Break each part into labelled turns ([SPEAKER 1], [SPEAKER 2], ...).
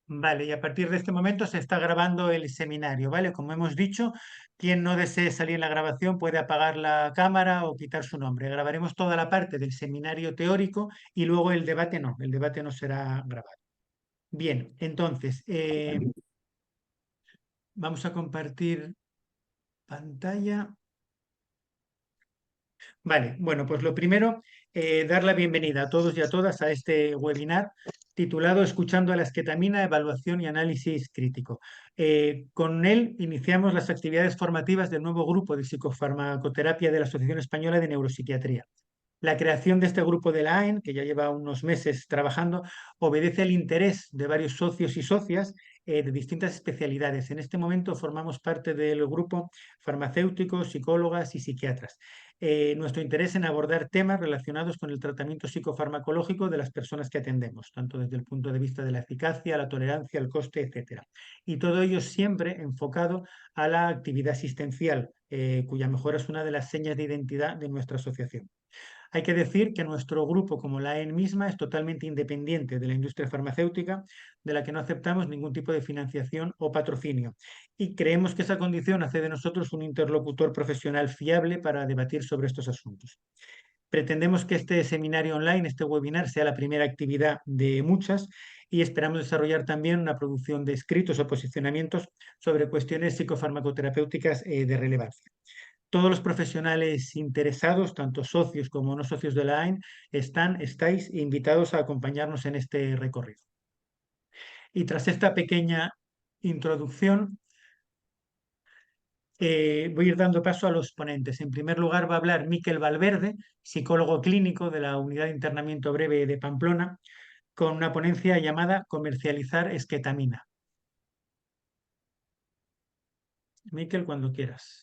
[SPEAKER 1] Vale, y a partir de este momento se está grabando el seminario, ¿vale? Como hemos dicho, quien no desee salir en la grabación puede apagar la cámara o quitar su nombre. Grabaremos toda la parte del seminario teórico y luego el debate no será grabado. Bien, entonces, vamos a compartir pantalla. Vale, bueno, pues lo primero, dar la bienvenida a todos y a todas a este webinar titulado Escuchando a la esquetamina, evaluación y análisis crítico. Con él iniciamos las actividades formativas del nuevo grupo de psicofarmacoterapia de la Asociación Española de Neuropsiquiatría. La creación de este grupo de la AEN, que ya lleva unos meses trabajando, obedece al interés de varios socios y socias de distintas especialidades. En este momento formamos parte del grupo farmacéuticos, psicólogas y psiquiatras. Nuestro interés en abordar temas relacionados con el tratamiento psicofarmacológico de las personas que atendemos, tanto desde el punto de vista de la eficacia, la tolerancia, el coste, etcétera. Y todo ello siempre enfocado a la actividad asistencial, cuya mejora es una de las señas de identidad de nuestra asociación. Hay que decir que nuestro grupo, como la AEN misma, es totalmente independiente de la industria farmacéutica, de la que no aceptamos ningún tipo de financiación o patrocinio. Y creemos que esa condición hace de nosotros un interlocutor profesional fiable para debatir sobre estos asuntos. Pretendemos que este seminario online, este webinar, sea la primera actividad de muchas y esperamos desarrollar también una producción de escritos o posicionamientos sobre cuestiones psicofarmacoterapéuticas de relevancia. Todos los profesionales interesados, tanto socios como no socios de la AIN, estáis invitados a acompañarnos en este recorrido. Y tras esta pequeña introducción, voy a ir dando paso a los ponentes. En primer lugar va a hablar Miquel Valverde, psicólogo clínico de la Unidad de Internamiento Breve de Pamplona, con una ponencia llamada Comercializar esquetamina. Miquel, cuando quieras.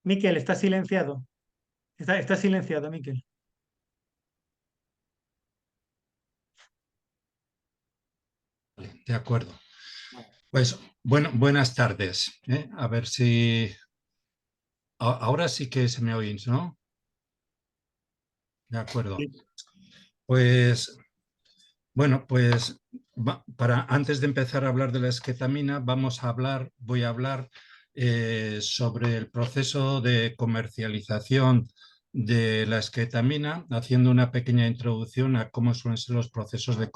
[SPEAKER 1] Miquel, está silenciado. Está silenciado, Miquel.
[SPEAKER 2] De acuerdo. Pues bueno, buenas tardes. A ver si ahora sí que se me oís, ¿no? De acuerdo. Pues bueno, pues para antes de empezar a hablar de la esquetamina, voy a hablar sobre el proceso de comercialización de la esquetamina, haciendo una pequeña introducción a cómo suelen ser los procesos de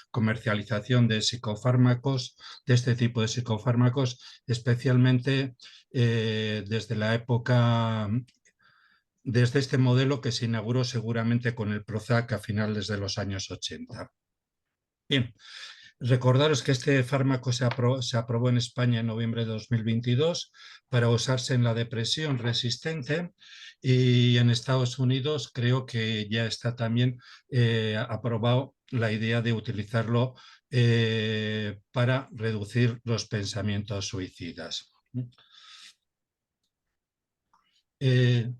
[SPEAKER 2] comercialización de psicofármacos, de este tipo de psicofármacos, especialmente desde la época, desde este modelo que se inauguró seguramente con el Prozac a finales de los años 80. Bien, recordaros que este fármaco se aprobó en España en noviembre de 2022 para usarse en la depresión resistente y en Estados Unidos creo que ya está también aprobado la idea de utilizarlo para reducir los pensamientos suicidas. Eh,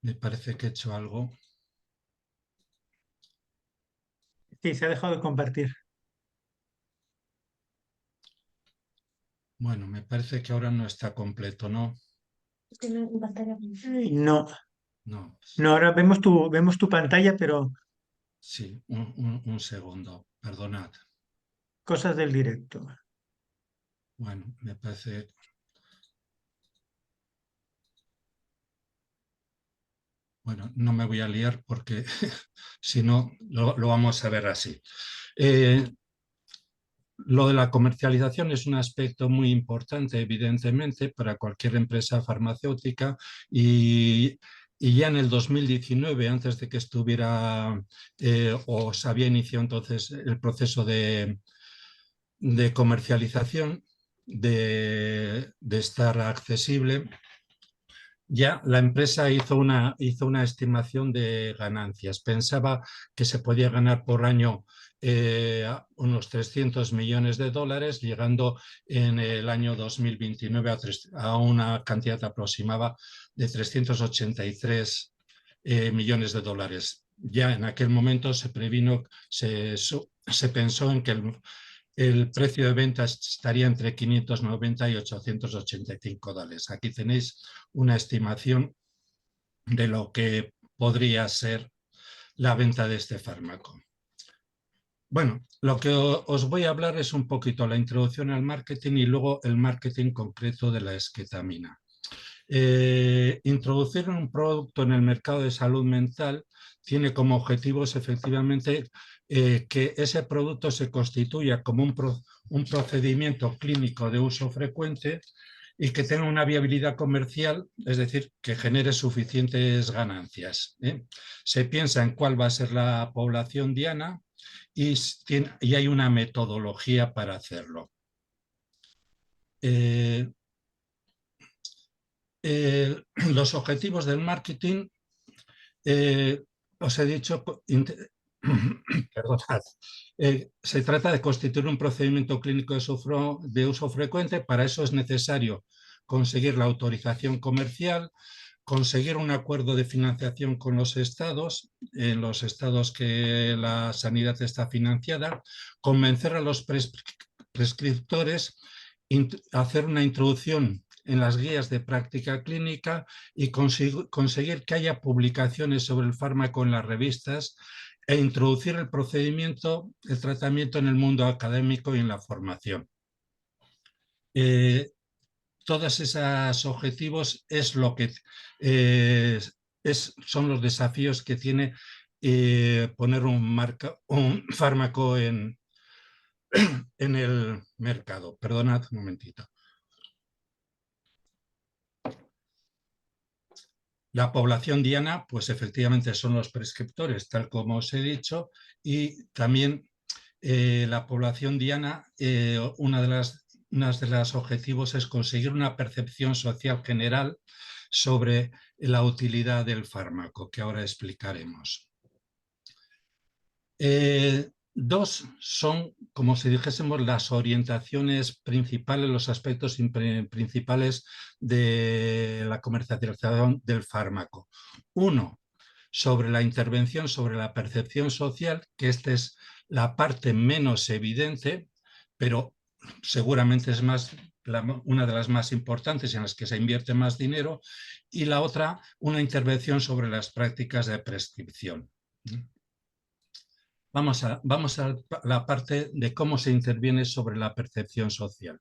[SPEAKER 2] Me parece que he hecho algo.
[SPEAKER 1] Sí, se ha dejado de compartir.
[SPEAKER 2] Bueno, me parece que ahora no está completo, ¿no?
[SPEAKER 1] No,
[SPEAKER 2] No,
[SPEAKER 1] no, ahora vemos tu pantalla, pero
[SPEAKER 2] sí, un segundo, perdonad.
[SPEAKER 1] cosas del directo.
[SPEAKER 2] Bueno, me parece. Bueno, no me voy a liar porque si no, lo vamos a ver así. Lo de la comercialización es un aspecto muy importante, evidentemente, para cualquier empresa farmacéutica y ya en el 2019, antes de que estuviera o se había iniciado entonces el proceso de comercialización, de estar accesible, ya la empresa hizo una estimación de ganancias. Pensaba que se podía ganar por año unos 300 millones de dólares, llegando en el año 2029 a una cantidad aproximada de 383 millones de dólares. Ya en aquel momento se previno, se pensó en que el precio de venta estaría entre 590 y 885 dólares. Aquí tenéis una estimación de lo que podría ser la venta de este fármaco. Bueno, lo que os voy a hablar es un poquito la introducción al marketing y luego el marketing concreto de la esquetamina. Introducir un producto en el mercado de salud mental tiene como objetivos efectivamente que ese producto se constituya como un procedimiento clínico de uso frecuente y que tenga una viabilidad comercial, es decir, que genere suficientes ganancias. Se piensa en cuál va a ser la población diana y hay una metodología para hacerlo. Los objetivos del marketing, os he dicho, perdonad, se trata de constituir un procedimiento clínico de uso frecuente. Para eso es necesario conseguir la autorización comercial, conseguir un acuerdo de financiación con los estados, en los estados que la sanidad está financiada, convencer a los prescriptores, hacer una introducción en las guías de práctica clínica y conseguir que haya publicaciones sobre el fármaco en las revistas e introducir el procedimiento, el tratamiento en el mundo académico y en la formación. Todos esos objetivos es lo que son los desafíos que tiene poner un fármaco en el mercado. Perdonad un momentito. La población diana, pues efectivamente son los prescriptores, tal como os he dicho, y también la población diana, una de los objetivos es conseguir una percepción social general sobre la utilidad del fármaco, que ahora explicaremos. Dos son, como si dijésemos, las orientaciones principales, los aspectos principales de la comercialización del fármaco. Uno, sobre la intervención, sobre la percepción social, que esta es la parte menos evidente, pero seguramente es una de las más importantes y en las que se invierte más dinero, y la otra, una intervención sobre las prácticas de prescripción. Vamos a la parte de cómo se interviene sobre la percepción social.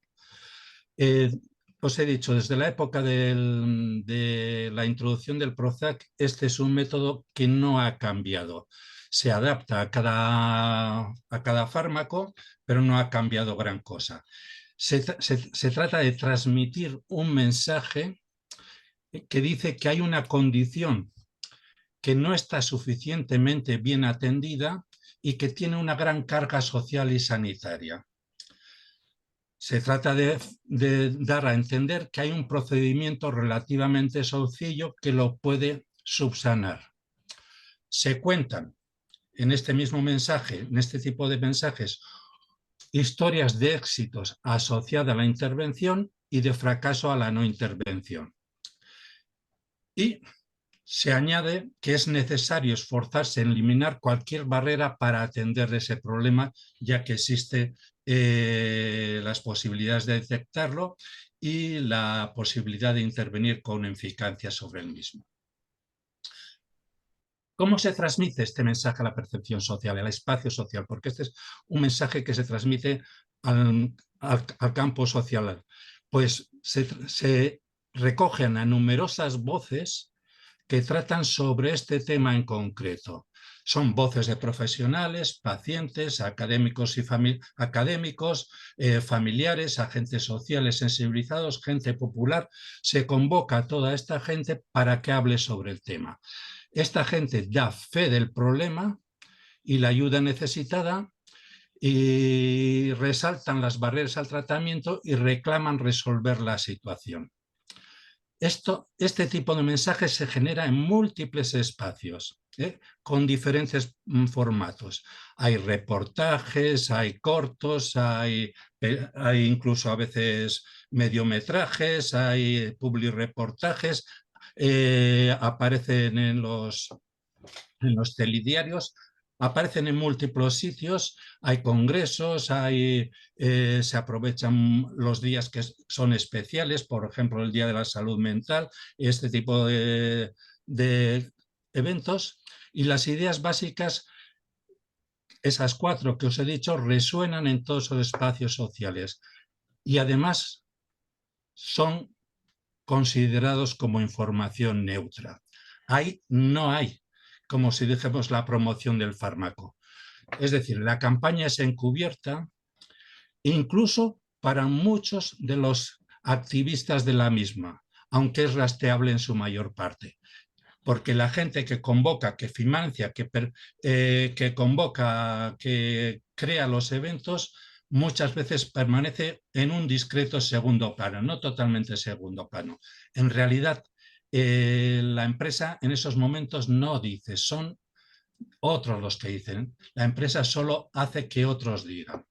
[SPEAKER 2] Os he dicho, desde la época de la introducción del Prozac, este es un método que no ha cambiado. Se adapta a cada fármaco, pero no ha cambiado gran cosa. Se trata de transmitir un mensaje que dice que hay una condición que no está suficientemente bien atendida y que tiene una gran carga social y sanitaria. Se trata de dar a entender que hay un procedimiento relativamente sencillo que lo puede subsanar. Se cuentan en este mismo mensaje, en este tipo de mensajes, historias de éxitos asociadas a la intervención y de fracaso a la no intervención. Y se añade que es necesario esforzarse en eliminar cualquier barrera para atender ese problema, ya que existe las posibilidades de detectarlo y la posibilidad de intervenir con eficacia sobre el mismo. ¿Cómo se transmite este mensaje a la percepción social, al espacio social? Porque este es un mensaje que se transmite al campo social. Pues se recogen a numerosas voces que tratan sobre este tema en concreto. Son voces de profesionales, pacientes, académicos, familiares, agentes sociales sensibilizados, gente popular. Se convoca a toda esta gente para que hable sobre el tema. Esta gente da fe del problema y la ayuda necesitada y resaltan las barreras al tratamiento y reclaman resolver la situación. Este tipo de mensajes se genera en múltiples espacios, con diferentes formatos. Hay reportajes, hay cortos, hay incluso a veces mediometrajes, hay publireportajes, aparecen en los telediarios. Aparecen en múltiples sitios, hay congresos, se aprovechan los días que son especiales, por ejemplo, el Día de la Salud Mental, este tipo de eventos, y las ideas básicas, esas 4 que os he dicho, resuenan en todos los espacios sociales y además son considerados como información neutra. Ahí no hay, como si dijéramos, la promoción del fármaco. Es decir, la campaña es encubierta, incluso para muchos de los activistas de la misma, aunque es rastreable en su mayor parte. Porque la gente que convoca, que financia, que convoca, que crea los eventos, muchas veces permanece en un discreto segundo plano, no totalmente segundo plano. En realidad, la empresa en esos momentos no dice, son otros los que dicen. La empresa solo hace que otros digan.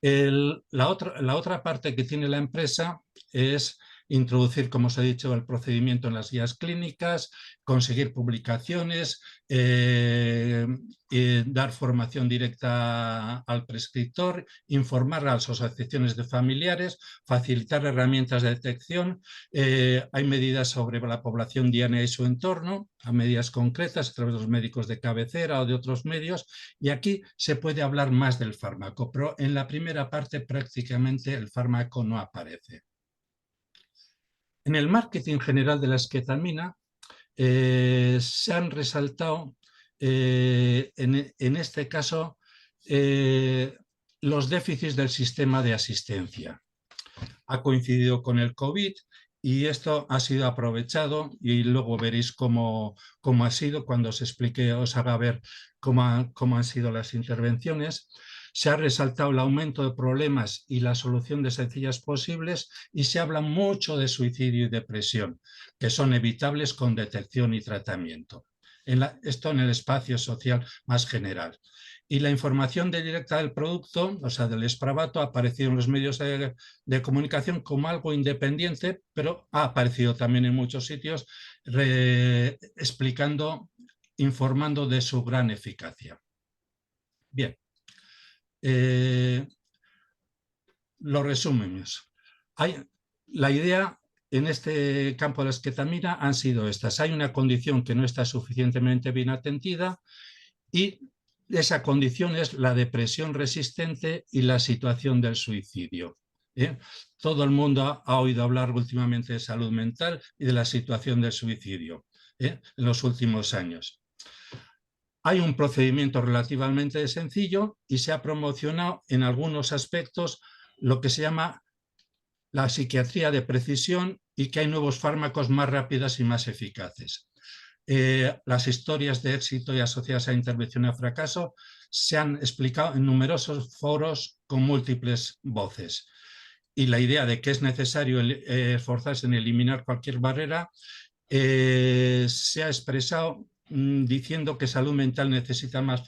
[SPEAKER 2] La otra parte que tiene la empresa es introducir, como os he dicho, el procedimiento en las guías clínicas, conseguir publicaciones, dar formación directa al prescriptor, informar a las asociaciones de familiares, facilitar herramientas de detección. Hay medidas sobre la población diana y su entorno, a medidas concretas a través de los médicos de cabecera o de otros medios, y aquí se puede hablar más del fármaco, pero en la primera parte prácticamente el fármaco no aparece. En el marketing general de la esketamina se han resaltado, en este caso, los déficits del sistema de asistencia. Ha coincidido con el COVID y esto ha sido aprovechado y luego veréis cómo ha sido cuando os explique, os haga ver cómo han sido las intervenciones. Se ha resaltado el aumento de problemas y la solución de sencillas posibles y se habla mucho de suicidio y depresión, que son evitables con detección y tratamiento. Esto en el espacio social más general. Y la información directa del producto, o sea, del Spravato, ha aparecido en los medios de comunicación como algo independiente, pero ha aparecido también en muchos sitios explicando, informando de su gran eficacia. Bien, los resúmenes. La idea en este campo de la esketamina han sido estas. Hay una condición que no está suficientemente bien atendida y esa condición es la depresión resistente y la situación del suicidio. Todo el mundo ha oído hablar últimamente de salud mental y de la situación del suicidio en los últimos años. Hay un procedimiento relativamente sencillo y se ha promocionado en algunos aspectos lo que se llama la psiquiatría de precisión y que hay nuevos fármacos más rápidos y más eficaces. Las historias de éxito y asociadas a intervención y a fracaso se han explicado en numerosos foros con múltiples voces. Y la idea de que es necesario esforzarse en eliminar cualquier barrera se ha expresado diciendo que salud mental necesita más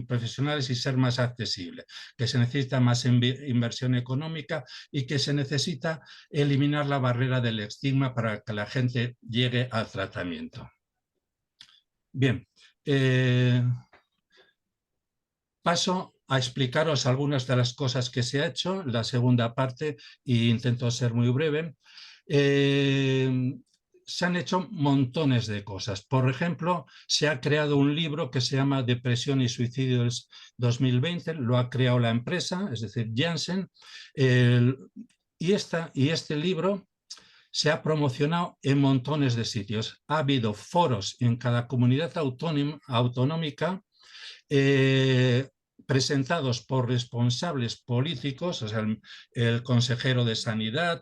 [SPEAKER 2] profesionales y ser más accesible, que se necesita más inversión económica y que se necesita eliminar la barrera del estigma para que la gente llegue al tratamiento. Bien, paso a explicaros algunas de las cosas que se ha hecho en la segunda parte e intento ser muy breve. Se han hecho montones de cosas. Por ejemplo, se ha creado un libro que se llama Depresión y Suicidio 2020, lo ha creado la empresa, es decir, Janssen, y este libro se ha promocionado en montones de sitios. Ha habido foros en cada comunidad autonómica presentados por responsables políticos, o sea, el consejero de Sanidad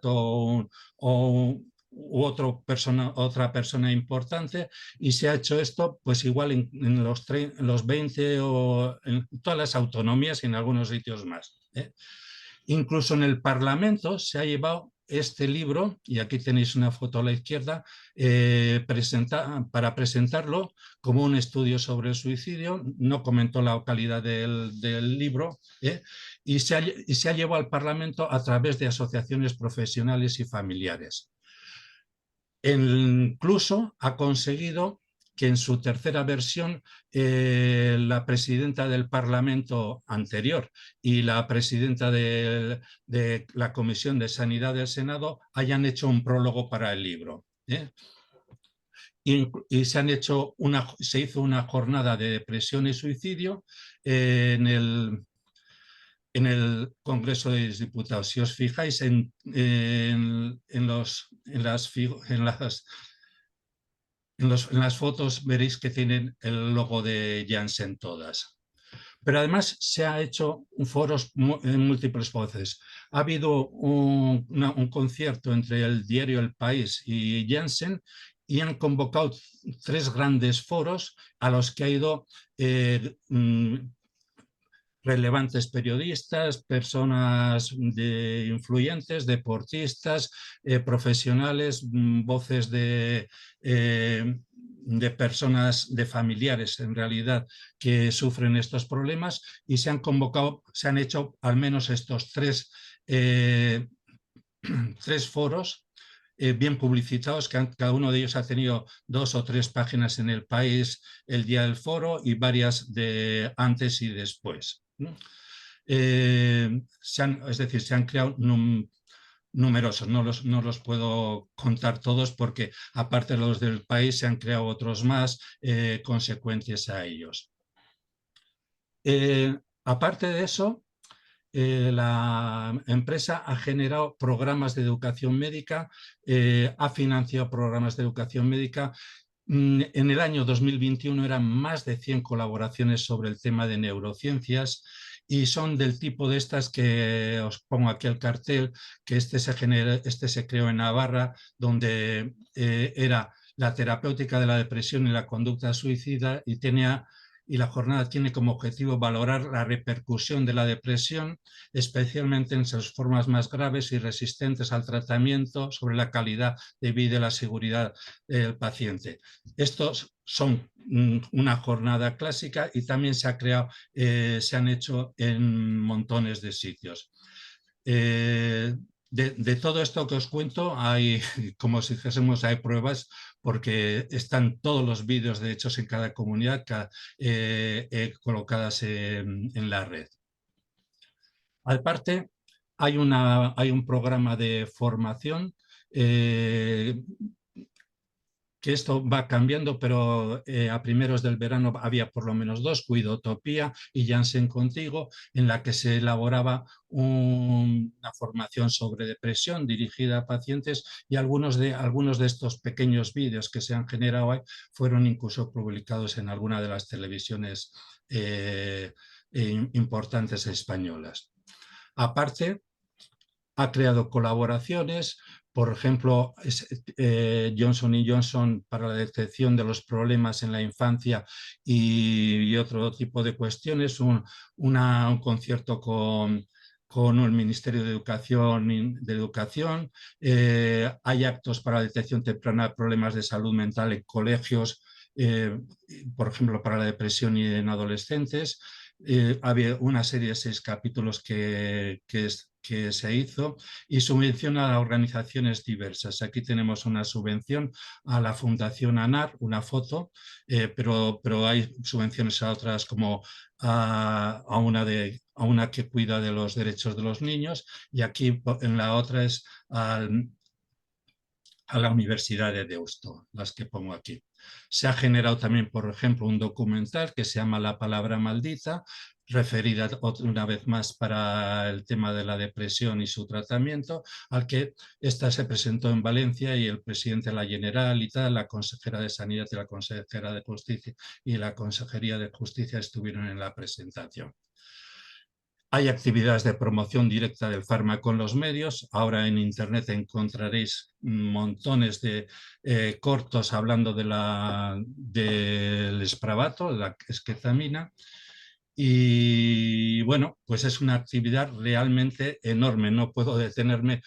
[SPEAKER 2] otra persona importante, y se ha hecho esto pues igual en los 20 o en todas las autonomías y en algunos sitios más. Incluso en el Parlamento se ha llevado este libro, y aquí tenéis una foto a la izquierda, para presentarlo como un estudio sobre el suicidio. No comentó la calidad del libro, y se ha llevado al Parlamento a través de asociaciones profesionales y familiares. Incluso ha conseguido que en su tercera versión la presidenta del Parlamento anterior y la presidenta de la Comisión de Sanidad del Senado hayan hecho un prólogo para el libro. Y se hizo una jornada de depresión y suicidio en el Congreso de los Diputados. Si os fijáis en las fotos, veréis que tienen el logo de Janssen todas. Pero además se ha hecho foros en múltiples voces. Ha habido un concierto entre el diario El País y Janssen y han convocado 3 grandes foros a los que ha ido relevantes periodistas, personas influyentes, deportistas, profesionales, voces de personas, de familiares en realidad que sufren estos problemas, y se han hecho al menos estos 3 foros bien publicitados, que cada uno de ellos ha tenido 2 o 3 páginas en El País el día del foro y varias de antes y después. Es decir, se han creado numerosos, no los puedo contar todos porque aparte de los del País se han creado otros más consecuentes a ellos. Aparte de eso, la empresa ha generado programas de educación médica, ha financiado programas de educación médica. En el año 2021 eran más de 100 colaboraciones sobre el tema de neurociencias y son del tipo de estas que os pongo aquí el cartel, que este se creó en Navarra, donde era la terapéutica de la depresión y la conducta suicida y la jornada tiene como objetivo valorar la repercusión de la depresión, especialmente en sus formas más graves y resistentes al tratamiento, sobre la calidad de vida y la seguridad del paciente. Estos son una jornada clásica y también se han hecho en montones de sitios. De todo esto que os cuento, hay, como si dijésemos, hay pruebas porque están todos los vídeos de hechos en cada comunidad colocadas en la red. Aparte, hay un programa de formación que esto va cambiando, pero a primeros del verano había por lo menos 2, Cuidotopía y Janssen Contigo, en la que se elaboraba una formación sobre depresión dirigida a pacientes, y algunos de estos pequeños vídeos que se han generado ahí fueron incluso publicados en alguna de las televisiones importantes españolas. Aparte, ha creado colaboraciones, por ejemplo, Johnson & Johnson para la detección de los problemas en la infancia y otro tipo de cuestiones, un concierto con el Ministerio de Educación. Hay actos para la detección temprana de problemas de salud mental en colegios, por ejemplo, para la depresión y en adolescentes. Había una serie de 6 capítulos que se hizo, y subvención a organizaciones diversas. Aquí tenemos una subvención a la Fundación ANAR, una foto, pero hay subvenciones a otras, como a una que cuida de los derechos de los niños, y aquí en la otra es a la Universidad de Deusto, las que pongo aquí. Se ha generado también, por ejemplo, un documental que se llama La palabra maldita, referida una vez más para el tema de la depresión y su tratamiento, al que esta se presentó en Valencia, y el presidente de la Generalitat, la consejera de Sanidad y la consejera de Justicia y la Consejería de Justicia estuvieron en la presentación. Hay actividades de promoción directa del fármaco en los medios. Ahora en Internet encontraréis montones de cortos hablando del Spravato, de la esquetamina. Y bueno, pues es una actividad realmente enorme. No puedo detenerme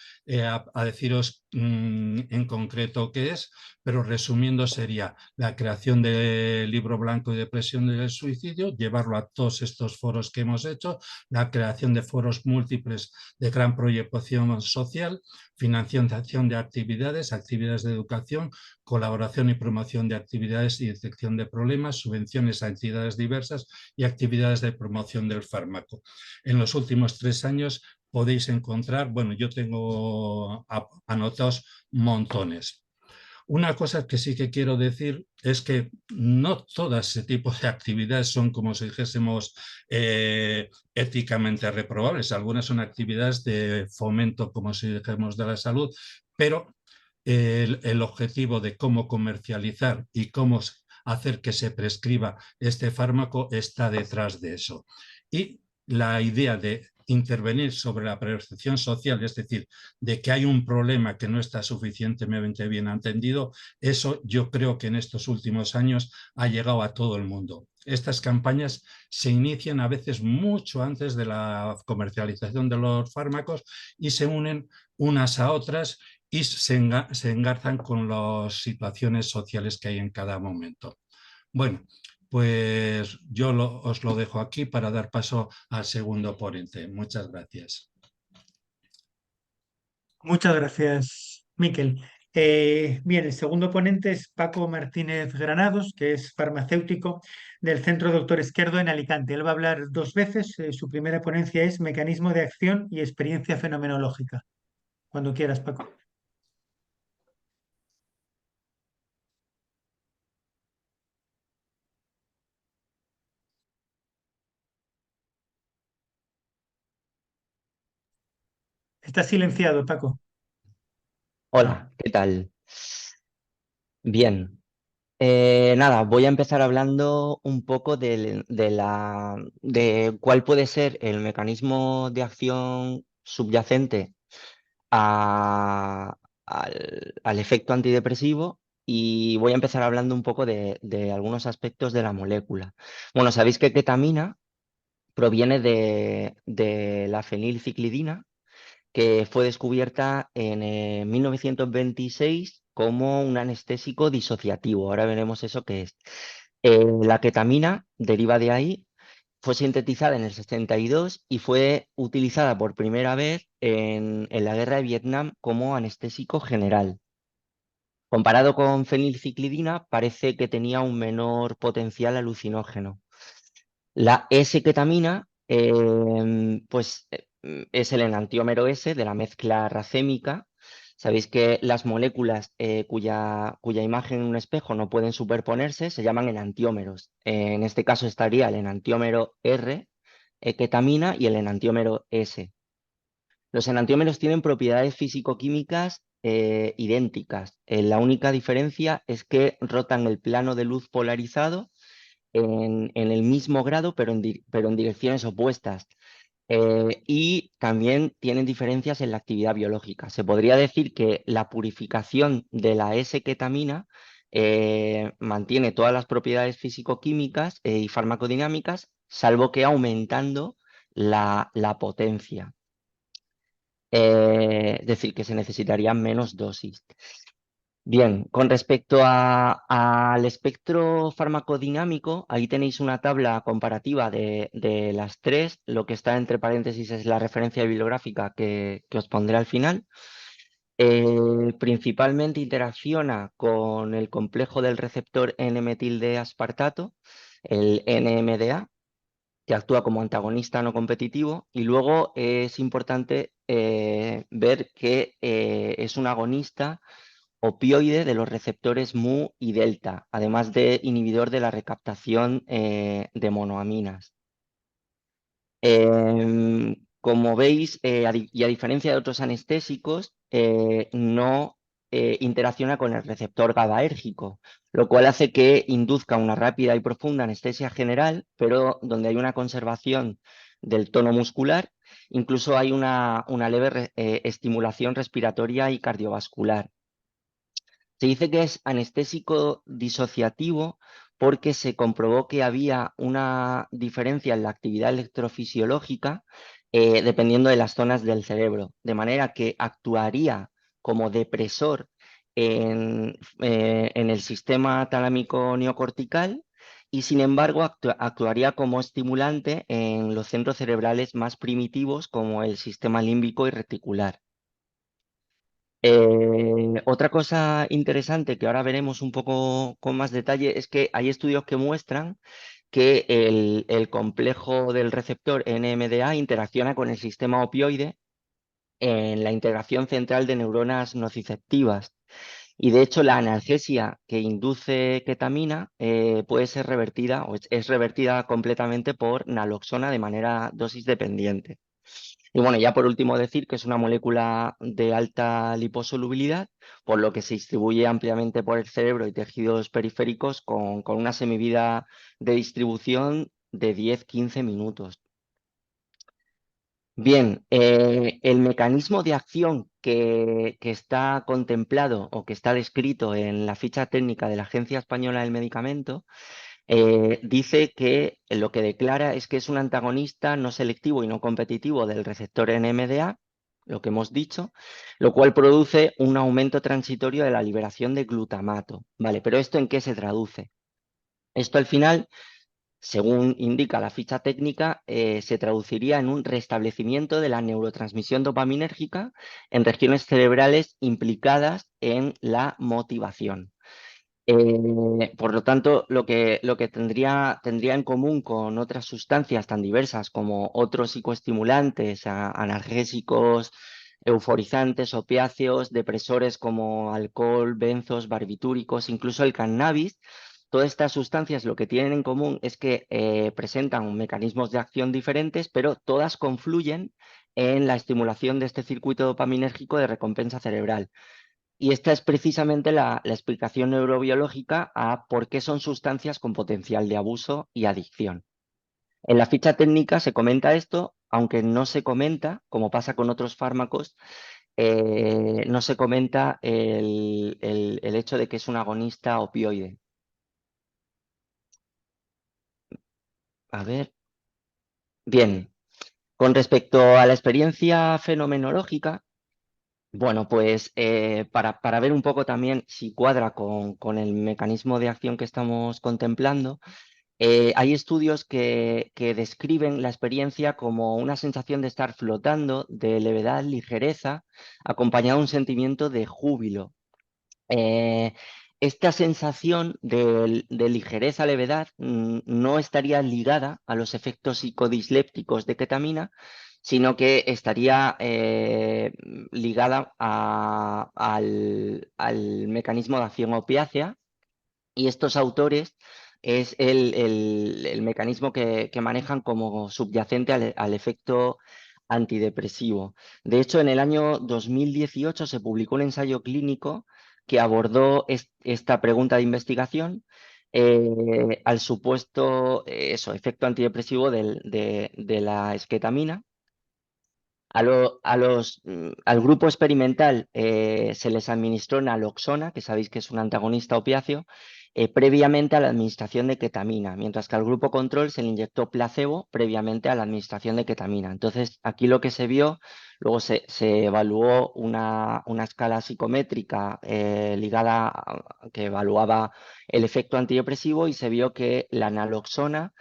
[SPEAKER 2] a deciros en concreto qué es, pero resumiendo sería la creación del libro blanco y depresión del suicidio, llevarlo a todos estos foros que hemos hecho, la creación de foros múltiples de gran proyección social, financiación de actividades, actividades de educación, colaboración y promoción de actividades y detección de problemas, subvenciones a entidades diversas y actividades de promoción del fármaco. En los últimos 3 años podéis encontrar, bueno, yo tengo anotados montones. Una cosa que sí que quiero decir es que no todo ese tipo de actividades son, como si dijésemos, éticamente reprobables. Algunas son actividades de fomento, como si dijésemos, de la salud, pero el objetivo de cómo comercializar y cómo hacer que se prescriba este fármaco está detrás de eso. Y la idea de intervenir sobre la percepción social, es decir, de que hay un problema que no está suficientemente bien entendido, eso yo creo que en estos últimos años ha llegado a todo el mundo. Estas campañas se inician a veces mucho antes de la comercialización de los fármacos y se unen unas a otras y se engarzan con las situaciones sociales que hay en cada momento. Bueno, pues yo os lo dejo aquí para dar paso al segundo ponente. Muchas gracias.
[SPEAKER 1] Muchas gracias, Miquel. Bien, el segundo ponente es Paco Martínez Granados, que es farmacéutico del Centro Doctor Esquerdo en Alicante. Él va a hablar 2 veces. Su primera ponencia es Mecanismo de acción y experiencia fenomenológica. Cuando quieras, Paco. Está silenciado, Paco.
[SPEAKER 3] Hola, ¿qué tal? Bien, nada, voy a empezar hablando un poco de cuál puede ser el mecanismo de acción subyacente a- al efecto antidepresivo y voy a empezar hablando un poco de algunos aspectos de la molécula. Bueno, sabéis que ketamina proviene de la fenilciclidina, que fue descubierta en 1926 como un anestésico disociativo. Ahora veremos eso qué es. La ketamina deriva de ahí, fue sintetizada en el 62 y fue utilizada por primera vez en la guerra de Vietnam como anestésico general. Comparado con fenilciclidina, parece que tenía un menor potencial alucinógeno. La S-ketamina, es el enantiómero S de la mezcla racémica. Sabéis que las moléculas cuya imagen en un espejo no pueden superponerse se llaman enantiómeros. En este caso estaría el enantiómero R, ketamina, y el enantiómero S. Los enantiómeros tienen propiedades físico-químicas idénticas. La única diferencia es que rotan el plano de luz polarizado en el mismo grado, pero en direcciones opuestas. Y también tienen diferencias en la actividad biológica. Se podría decir que la purificación de la S-ketamina mantiene todas las propiedades físico-químicas y farmacodinámicas, salvo que aumentando la potencia. Es decir, que se necesitarían menos dosis. Bien, con respecto al espectro farmacodinámico, ahí tenéis una tabla comparativa de las tres. Lo que está entre paréntesis es la referencia bibliográfica que os pondré al final. Principalmente interacciona con el complejo del receptor N-metilde aspartato, el NMDA, que actúa como antagonista no competitivo. Y luego es importante ver que es un agonista opioide de los receptores mu y delta, además de inhibidor de la recaptación de monoaminas. Como veis, y a diferencia de otros anestésicos, no interacciona con el receptor GABAérgico, lo cual hace que induzca una rápida y profunda anestesia general, pero donde hay una conservación del tono muscular. Incluso hay una leve estimulación respiratoria y cardiovascular. Se dice que es anestésico disociativo porque se comprobó que había una diferencia en la actividad electrofisiológica dependiendo de las zonas del cerebro, de manera que actuaría como depresor en el sistema talámico neocortical y sin embargo actuaría como estimulante en los centros cerebrales más primitivos como el sistema límbico y reticular. Otra cosa interesante que ahora veremos un poco con más detalle es que hay estudios que muestran que el complejo del receptor NMDA interacciona con el sistema opioide en la integración central de neuronas nociceptivas. Y de hecho, la analgesia que induce ketamina puede ser revertida o es revertida completamente por naloxona de manera dosis dependiente. Y bueno, ya por último decir que es una molécula de alta liposolubilidad, por lo que se distribuye ampliamente por el cerebro y tejidos periféricos con una semivida de distribución de 10-15 minutos. Bien, el mecanismo de acción que está contemplado o que está descrito en la ficha técnica de la Agencia Española del Medicamento dice que lo que declara es que es un antagonista no selectivo y no competitivo del receptor NMDA, lo que hemos dicho, lo cual produce un aumento transitorio de la liberación de glutamato. Vale, pero ¿esto en qué se traduce? Esto al final, según indica la ficha técnica, se traduciría en un restablecimiento de la neurotransmisión dopaminérgica en regiones cerebrales implicadas en la motivación. Por lo tanto, lo que tendría en común con otras sustancias tan diversas como otros psicoestimulantes, analgésicos, euforizantes, opiáceos, depresores como alcohol, benzos, barbitúricos, incluso el cannabis, todas estas sustancias lo que tienen en común es que presentan mecanismos de acción diferentes, pero todas confluyen en la estimulación de este circuito dopaminérgico de recompensa cerebral. Y esta es precisamente la explicación neurobiológica a por qué son sustancias con potencial de abuso y adicción. En la ficha técnica se comenta esto, aunque no se comenta, como pasa con otros fármacos, no se comenta el hecho de que es un agonista opioide. A ver. Bien, con respecto a la experiencia fenomenológica, bueno, pues para ver un poco también si cuadra con el mecanismo de acción que estamos contemplando, hay estudios que describen la experiencia como una sensación de estar flotando, de levedad, ligereza, acompañado de un sentimiento de júbilo. Eh, Esta sensación de ligereza, levedad, no estaría ligada a los efectos psicodislépticos de ketamina, sino que estaría ligada al mecanismo de acción opiácea. Y estos autores es el mecanismo que manejan como subyacente al efecto antidepresivo. De hecho, en el año 2018 se publicó un ensayo clínico que abordó esta pregunta de investigación al supuesto efecto antidepresivo de la esketamina. Al grupo experimental se les administró naloxona, que sabéis que es un antagonista opiáceo, previamente a la administración de ketamina, mientras que al grupo control se le inyectó placebo previamente a la administración de ketamina. Entonces, aquí lo que se vio, luego se evaluó una escala psicométrica que evaluaba el efecto antidepresivo y se vio que la naloxona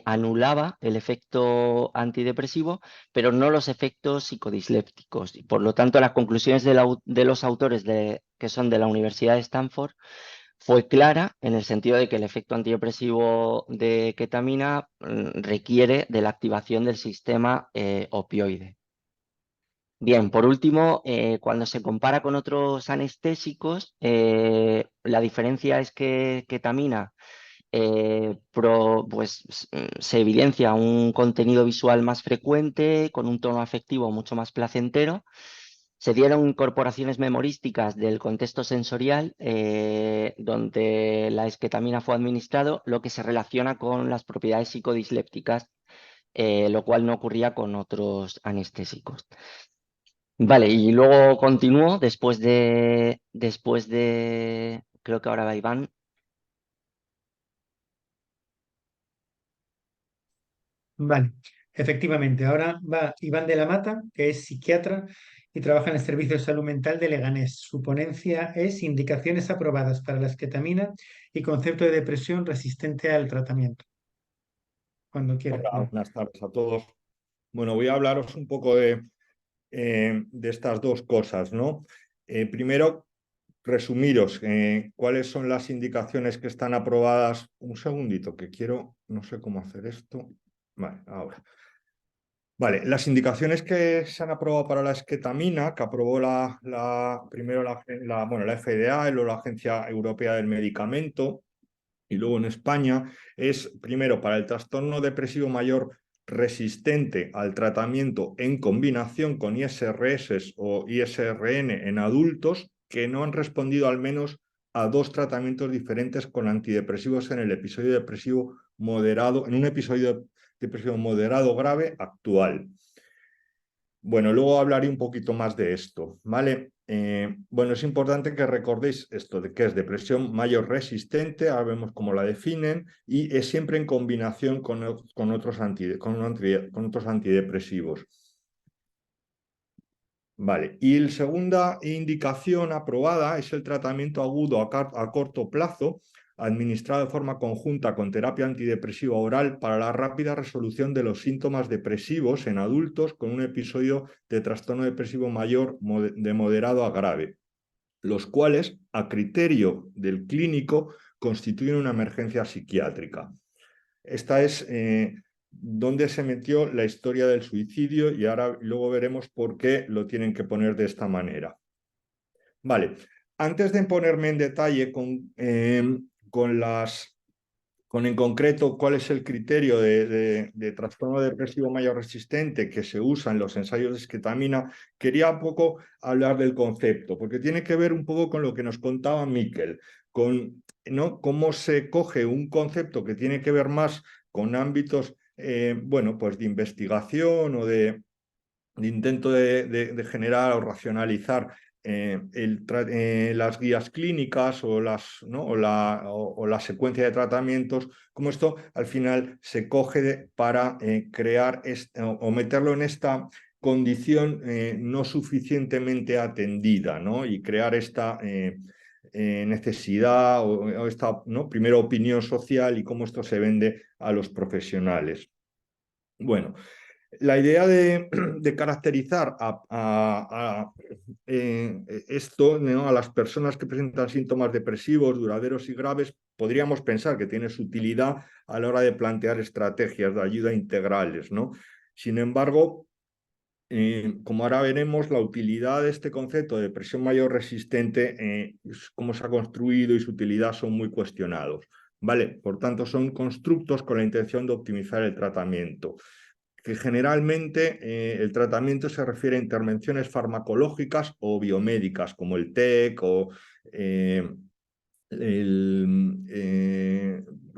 [SPEAKER 3] anulaba el efecto antidepresivo, pero no los efectos psicodislépticos. Y por lo tanto, las conclusiones de los autores que son de la Universidad de Stanford fue clara en el sentido de que el efecto antidepresivo de ketamina requiere de la activación del sistema opioide. Bien, por último, cuando se compara con otros anestésicos, la diferencia es que ketamina se evidencia un contenido visual más frecuente, con un tono afectivo mucho más placentero. Se dieron incorporaciones memorísticas del contexto sensorial, donde la esketamina fue administrado, lo que se relaciona con las propiedades psicodislépticas, lo cual no ocurría con otros anestésicos. Vale, y luego continúo después de, creo que ahora va Iván.
[SPEAKER 1] Vale, efectivamente. Ahora va Iván de la Mata, que es psiquiatra y trabaja en el Servicio de Salud Mental de Leganés. Su ponencia es Indicaciones aprobadas para la esketamina y concepto de depresión resistente al tratamiento. Cuando quieras,
[SPEAKER 4] Hola,
[SPEAKER 1] Iván.
[SPEAKER 4] buenas tardes a todos. Bueno, voy a hablaros un poco de estas dos cosas, ¿no? Primero, resumiros cuáles son las indicaciones que están aprobadas. Un segundito, que quiero, no sé cómo hacer esto. Vale, ahora. Vale, las indicaciones que se han aprobado para la esketamina, que aprobó primero bueno, la FDA y luego la Agencia Europea del Medicamento, y luego en España, es primero para el trastorno depresivo mayor resistente al tratamiento en combinación con ISRS o ISRN en adultos que no han respondido al menos a 2 tratamientos diferentes con antidepresivos en el episodio depresivo moderado, en un episodio depresivo moderado grave actual. Bueno, luego hablaré un poquito más de esto, ¿vale? Bueno, es importante que recordéis esto de que es depresión mayor resistente, ahora vemos cómo la definen, y es siempre en combinación con otros antidepresivos. Vale, y la segunda indicación aprobada es el tratamiento agudo a corto plazo, administrado de forma conjunta con terapia antidepresiva oral para la rápida resolución de los síntomas depresivos en adultos con un episodio de trastorno depresivo mayor de moderado a grave, los cuales, a criterio del clínico, constituyen una emergencia psiquiátrica. Esta es donde se metió la historia del suicidio y ahora luego veremos por qué lo tienen que poner de esta manera. Vale, antes de ponerme en detalle con en concreto cuál es el criterio de trastorno depresivo mayor resistente que se usa en los ensayos de esketamina, quería un poco hablar del concepto, porque tiene que ver un poco con lo que nos contaba Miquel, con ¿no? Cómo se coge un concepto que tiene que ver más con ámbitos bueno, pues de investigación o de intento de generar o racionalizar las guías clínicas o, ¿no? o la secuencia de tratamientos, como esto al final se coge para crear o meterlo en esta condición no suficientemente atendida, ¿no? Y crear esta necesidad o esta, ¿no? Primero opinión social y cómo esto se vende a los profesionales. Bueno, la idea de caracterizar esto, ¿no? A las personas que presentan síntomas depresivos, duraderos y graves, podríamos pensar que tiene su utilidad a la hora de plantear estrategias de ayuda integrales, ¿no? Sin embargo, como ahora veremos, la utilidad de este concepto de depresión mayor resistente, cómo se ha construido y su utilidad son muy cuestionados. ¿Vale? Por tanto, son constructos con la intención de optimizar el tratamiento, que generalmente el tratamiento se refiere a intervenciones farmacológicas o biomédicas, como el TEC o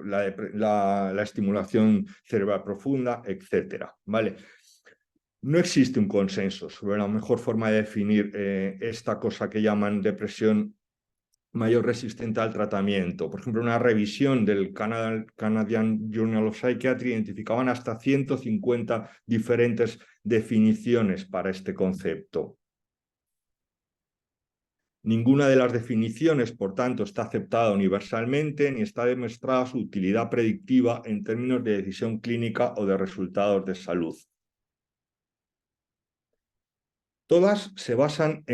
[SPEAKER 4] la estimulación cerebral profunda, etc. ¿Vale? No existe un consenso sobre la mejor forma de definir esta cosa que llaman depresión mayor resistente al tratamiento. Por ejemplo, una revisión del Canadian Journal of Psychiatry identificaban hasta 150 diferentes definiciones para este concepto. Ninguna de las definiciones, por tanto, está aceptada universalmente ni está demostrada su utilidad predictiva en términos de decisión clínica o de resultados de salud. Todas se basan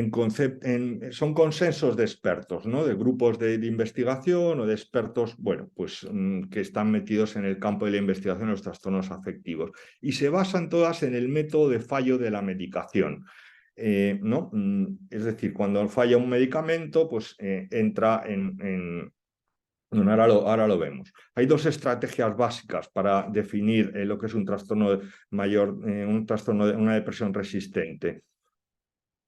[SPEAKER 4] son consensos de expertos, ¿no? De grupos de investigación o de expertos, bueno, pues que están metidos en el campo de la investigación de los trastornos afectivos. Y se basan todas en el método de fallo de la medicación, ¿no? Es decir, cuando falla un medicamento, pues entra bueno, ahora lo vemos. Hay 2 estrategias básicas para definir lo que es un trastorno mayor, una depresión resistente.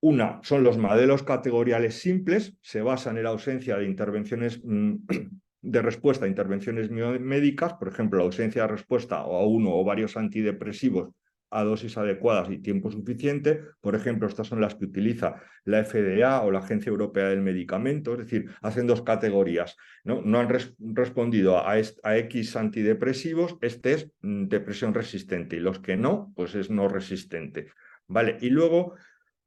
[SPEAKER 4] Una son los modelos categoriales simples, se basan en la ausencia de intervenciones de respuesta a intervenciones médicas, por ejemplo, la ausencia de respuesta a uno o varios antidepresivos a dosis adecuadas y tiempo suficiente. Por ejemplo, estas son las que utiliza la FDA o la Agencia Europea del Medicamento, es decir, hacen dos categorías, ¿no? No han respondido a X antidepresivos, este es depresión resistente, y los que no, pues es no resistente. ¿Vale? Y luego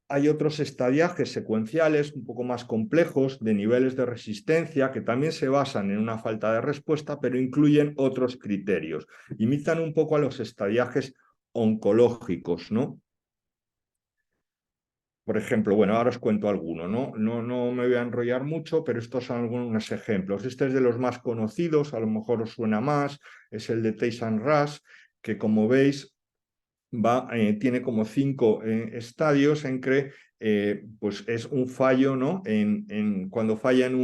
[SPEAKER 4] hay otros estadiajes secuenciales un poco más complejos de niveles de resistencia que también se basan en una falta de respuesta, pero incluyen otros criterios. Imitan un poco a los estadiajes oncológicos, ¿no? Por ejemplo, bueno, ahora os cuento alguno, ¿no? No me voy a enrollar mucho, pero estos son algunos ejemplos. Este es de los más conocidos, a lo mejor os suena más, es el de Tay-Sachs, que como veis tiene como 5 estadios en que pues es un fallo, ¿no? Cuando falla en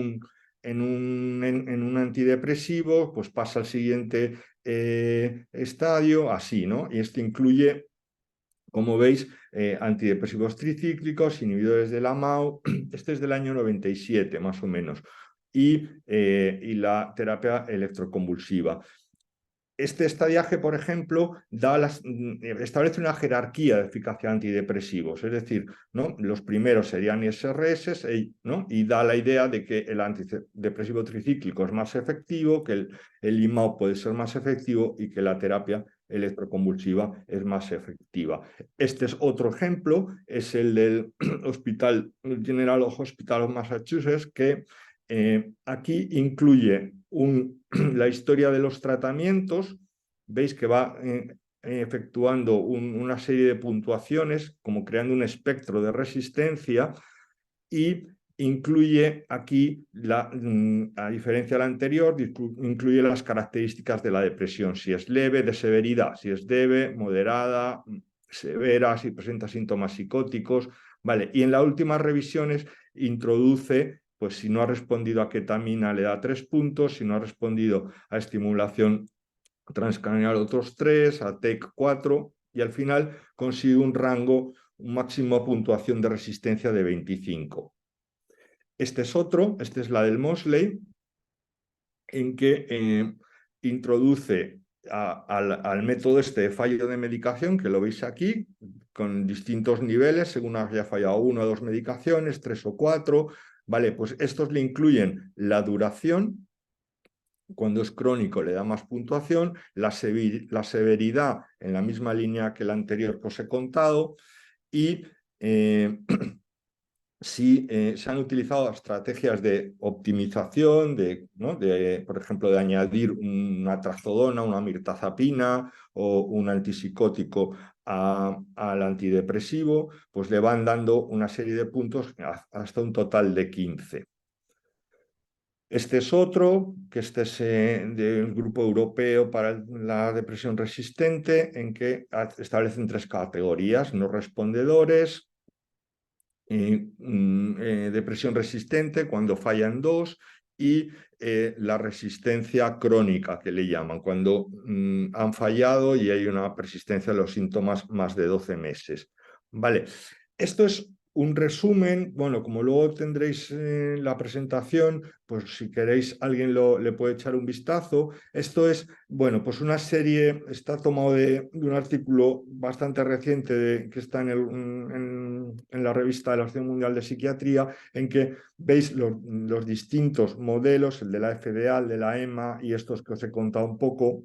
[SPEAKER 4] un antidepresivo, pues pasa al siguiente estadio, así, ¿no? Y este incluye, como veis, antidepresivos tricíclicos, inhibidores de la MAO, este es del año 97 más o menos, y la terapia electroconvulsiva. Este estadiaje, por ejemplo, establece una jerarquía de eficacia de antidepresivos, es decir, ¿no? Los primeros serían ISRS, ¿no? Y da la idea de que el antidepresivo tricíclico es más efectivo, que el IMAO puede ser más efectivo y que la terapia electroconvulsiva es más efectiva. Este es otro ejemplo, es el del General Hospital of Massachusetts, que aquí incluye la historia de los tratamientos. Veis que va efectuando una serie de puntuaciones, como creando un espectro de resistencia, y incluye aquí, a diferencia de la anterior, incluye las características de la depresión, si es leve, de severidad, si es leve, moderada, severa, si presenta síntomas psicóticos, ¿vale? Y en las últimas revisiones introduce, pues si no ha respondido a ketamina le da 3 puntos, si no ha respondido a estimulación transcranial otros 3, a TEC 4, y al final consigue un rango, un máximo de puntuación de resistencia de 25. Este es otro, esta es la del Mosley, en que introduce al método este de fallo de medicación, que lo veis aquí, con distintos niveles, según haya fallado 1 o 2 medicaciones, 3 o 4. Vale, pues estos le incluyen la duración, cuando es crónico le da más puntuación, la severidad en la misma línea que la anterior que os he contado, y si se han utilizado estrategias de optimización, por ejemplo, de añadir una trazodona, una mirtazapina o un antipsicótico al antidepresivo, pues le van dando una serie de puntos hasta un total de 15. Este es otro, que este es del Grupo Europeo para la Depresión Resistente, en que establecen 3 categorías: no respondedores, depresión resistente, cuando fallan 2, y la resistencia crónica, que le llaman, cuando han fallado y hay una persistencia de los síntomas más de 12 meses. Vale, esto es un resumen. Bueno, como luego tendréis la presentación, pues si queréis alguien le puede echar un vistazo. Esto es, bueno, pues una serie, está tomado de un artículo bastante reciente que está en la revista de la Asociación Mundial de Psiquiatría, en que veis los distintos modelos, el de la FDA, el de la EMA y estos que os he contado un poco,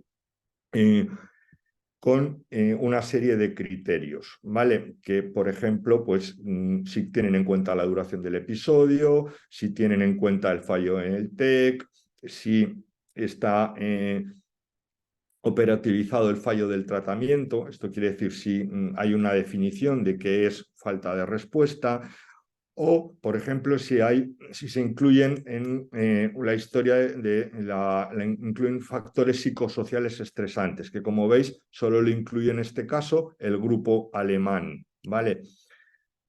[SPEAKER 4] con una serie de criterios, ¿vale? Que, por ejemplo, pues si tienen en cuenta la duración del episodio, si tienen en cuenta el fallo en el TEC, si está operativizado el fallo del tratamiento. Esto quiere decir si hay una definición de qué es falta de respuesta, o, por ejemplo, si se incluyen en la historia incluyen factores psicosociales estresantes, que como veis solo lo incluye en este caso el grupo alemán, ¿vale?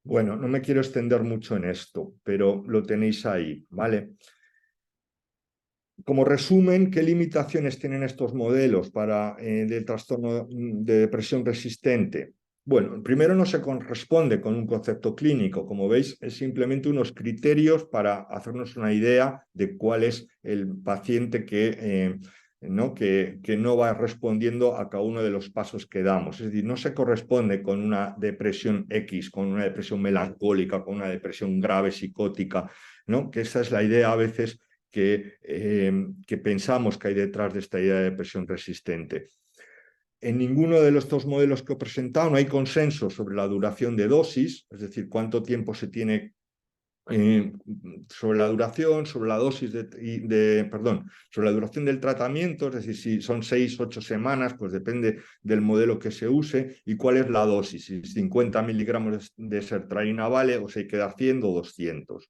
[SPEAKER 4] Bueno, no me quiero extender mucho en esto, pero lo tenéis ahí, ¿vale? Como resumen, ¿qué limitaciones tienen estos modelos de trastorno de depresión resistente? Bueno, primero no se corresponde con un concepto clínico. Como veis, es simplemente unos criterios para hacernos una idea de cuál es el paciente que ¿no? Que no va respondiendo a cada uno de los pasos que damos. Es decir, no se corresponde con una depresión X, con una depresión melancólica, con una depresión grave, psicótica, ¿no? Que esa es la idea a veces que pensamos que hay detrás de esta idea de depresión resistente. En ninguno de los dos modelos que he presentado no hay consenso sobre la duración de dosis, es decir, cuánto tiempo se tiene sobre la duración, sobre la dosis sobre la duración del tratamiento, es decir, si son 6, 8 semanas, pues depende del modelo que se use, y cuál es la dosis, si 50 miligramos de sertralina vale o si hay que dar 100 o 200.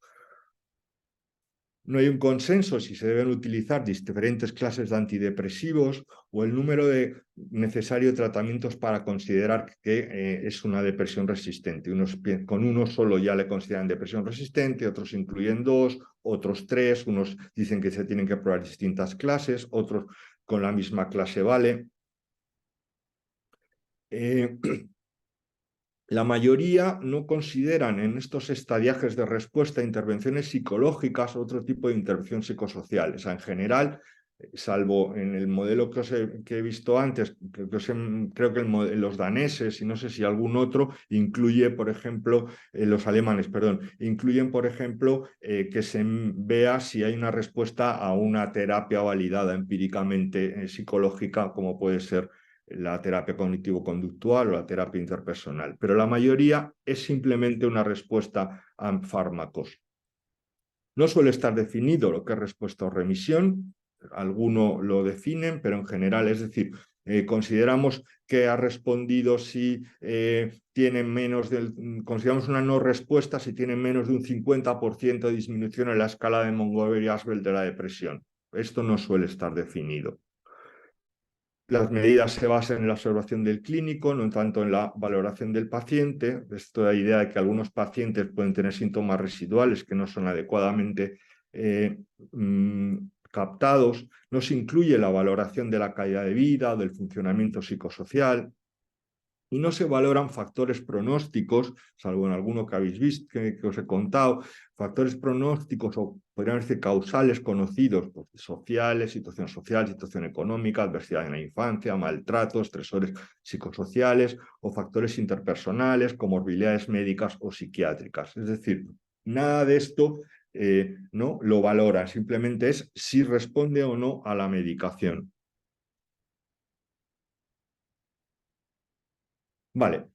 [SPEAKER 4] No hay un consenso si se deben utilizar diferentes clases de antidepresivos o el número necesario de tratamientos para considerar que es una depresión resistente. Con uno solo ya le consideran depresión resistente, otros incluyen 2, otros 3, unos dicen que se tienen que probar distintas clases, otros con la misma clase vale. La mayoría no consideran en estos estadiajes de respuesta intervenciones psicológicas o otro tipo de intervención psicosocial. O sea, en general, salvo en el modelo que he visto antes, creo que los daneses y no sé si algún otro, incluye, por ejemplo, los alemanes, perdón, incluyen, por ejemplo, que se vea si hay una respuesta a una terapia validada empíricamente psicológica, como puede ser la terapia cognitivo-conductual o la terapia interpersonal, pero la mayoría es simplemente una respuesta a fármacos. No suele estar definido lo que es respuesta o remisión, algunos lo definen, pero en general, es decir, consideramos que ha respondido si tienen consideramos una no respuesta si tienen menos de un 50% de disminución en la escala de Montgomery-Åsberg de la depresión. Esto no suele estar definido. Las medidas se basan en la observación del clínico, no tanto en la valoración del paciente. Esto da la idea de que algunos pacientes pueden tener síntomas residuales que no son adecuadamente captados. No se incluye la valoración de la calidad de vida o del funcionamiento psicosocial. Y no se valoran factores pronósticos, salvo en alguno que habéis visto, que os he contado, factores pronósticos o podrían decir causales conocidos, pues, sociales, situación social, situación económica, adversidad en la infancia, maltratos, estresores psicosociales o factores interpersonales, comorbilidades médicas o psiquiátricas. Es decir, nada de esto no lo valora, simplemente es si responde o no a la medicación. Vale.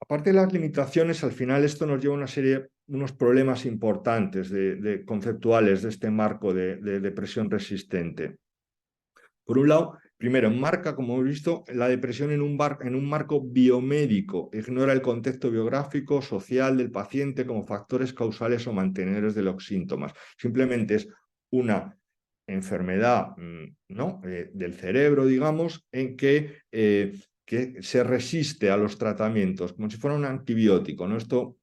[SPEAKER 4] Aparte de las limitaciones, al final esto nos lleva a unos problemas importantes conceptuales de este marco de depresión resistente. Por un lado, primero, enmarca, como hemos visto, la depresión en un marco biomédico. Ignora el contexto biográfico, social del paciente como factores causales o mantenedores de los síntomas. Simplemente es una enfermedad ¿no? Del cerebro, digamos, en que se resiste a los tratamientos, como si fuera un antibiótico, ¿no? Esto,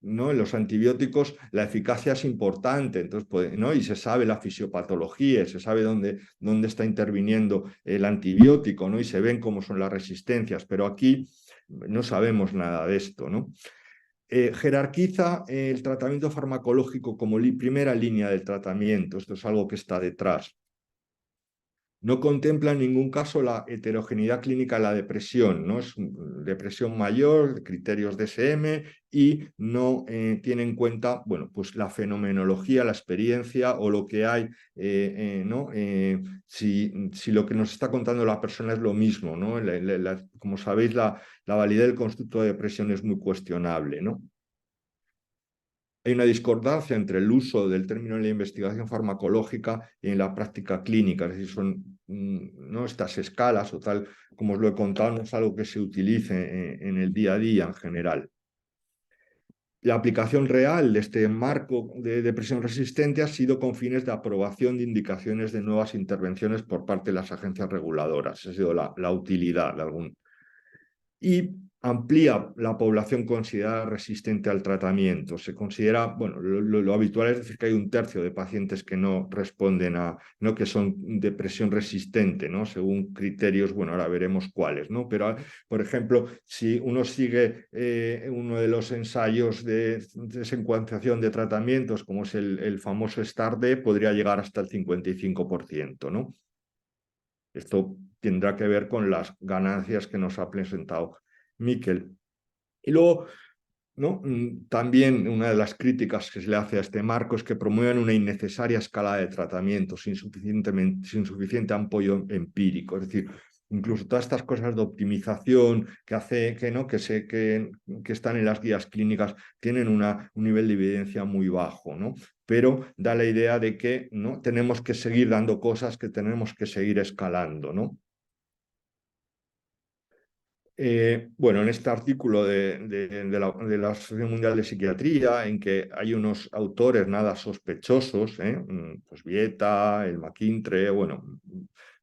[SPEAKER 4] ¿no? En los antibióticos la eficacia es importante, entonces, ¿no? Y se sabe la fisiopatología, se sabe dónde está interviniendo el antibiótico, ¿no? Y se ven cómo son las resistencias, pero aquí no sabemos nada de esto, ¿no? Jerarquiza el tratamiento farmacológico como primera línea del tratamiento, esto es algo que está detrás. No contempla en ningún caso la heterogeneidad clínica de la depresión, ¿no? Es depresión mayor, criterios DSM, y no tiene en cuenta, bueno, pues la fenomenología, la experiencia o lo que hay, ¿no? Si lo que nos está contando la persona es lo mismo, ¿no? Como sabéis, la validez del constructo de depresión es muy cuestionable, ¿no? Hay una discordancia entre el uso del término en la investigación farmacológica y en la práctica clínica, es decir, son ¿no? estas escalas o tal, como os lo he contado, no es algo que se utilice en el día a día en general. La aplicación real de este marco de depresión resistente ha sido con fines de aprobación de indicaciones de nuevas intervenciones por parte de las agencias reguladoras, esa ha sido la utilidad de algún. Y amplía la población considerada resistente al tratamiento. Se considera, bueno, lo habitual es decir que hay un tercio de pacientes que no responden ¿no? Que son depresión resistente, ¿no? Según criterios, bueno, ahora veremos cuáles, ¿no? Pero, por ejemplo, si uno sigue uno de los ensayos de secuenciación de tratamientos, como es el famoso STAR-D, podría llegar hasta el 55%, ¿no? Esto tendrá que ver con las ganancias que nos ha presentado Miquel. Y luego, ¿no? También una de las críticas que se le hace a este marco es que promueven una innecesaria escala de tratamiento sin suficiente apoyo empírico. Es decir, incluso todas estas cosas de optimización que hace que están en las guías clínicas tienen un nivel de evidencia muy bajo, ¿no? Pero da la idea de que, ¿no?, tenemos que seguir dando cosas, que tenemos que seguir escalando, ¿no? Bueno, en este artículo de la Asociación Mundial de Psiquiatría, en que hay unos autores nada sospechosos, pues Vieta, el McIntyre, bueno,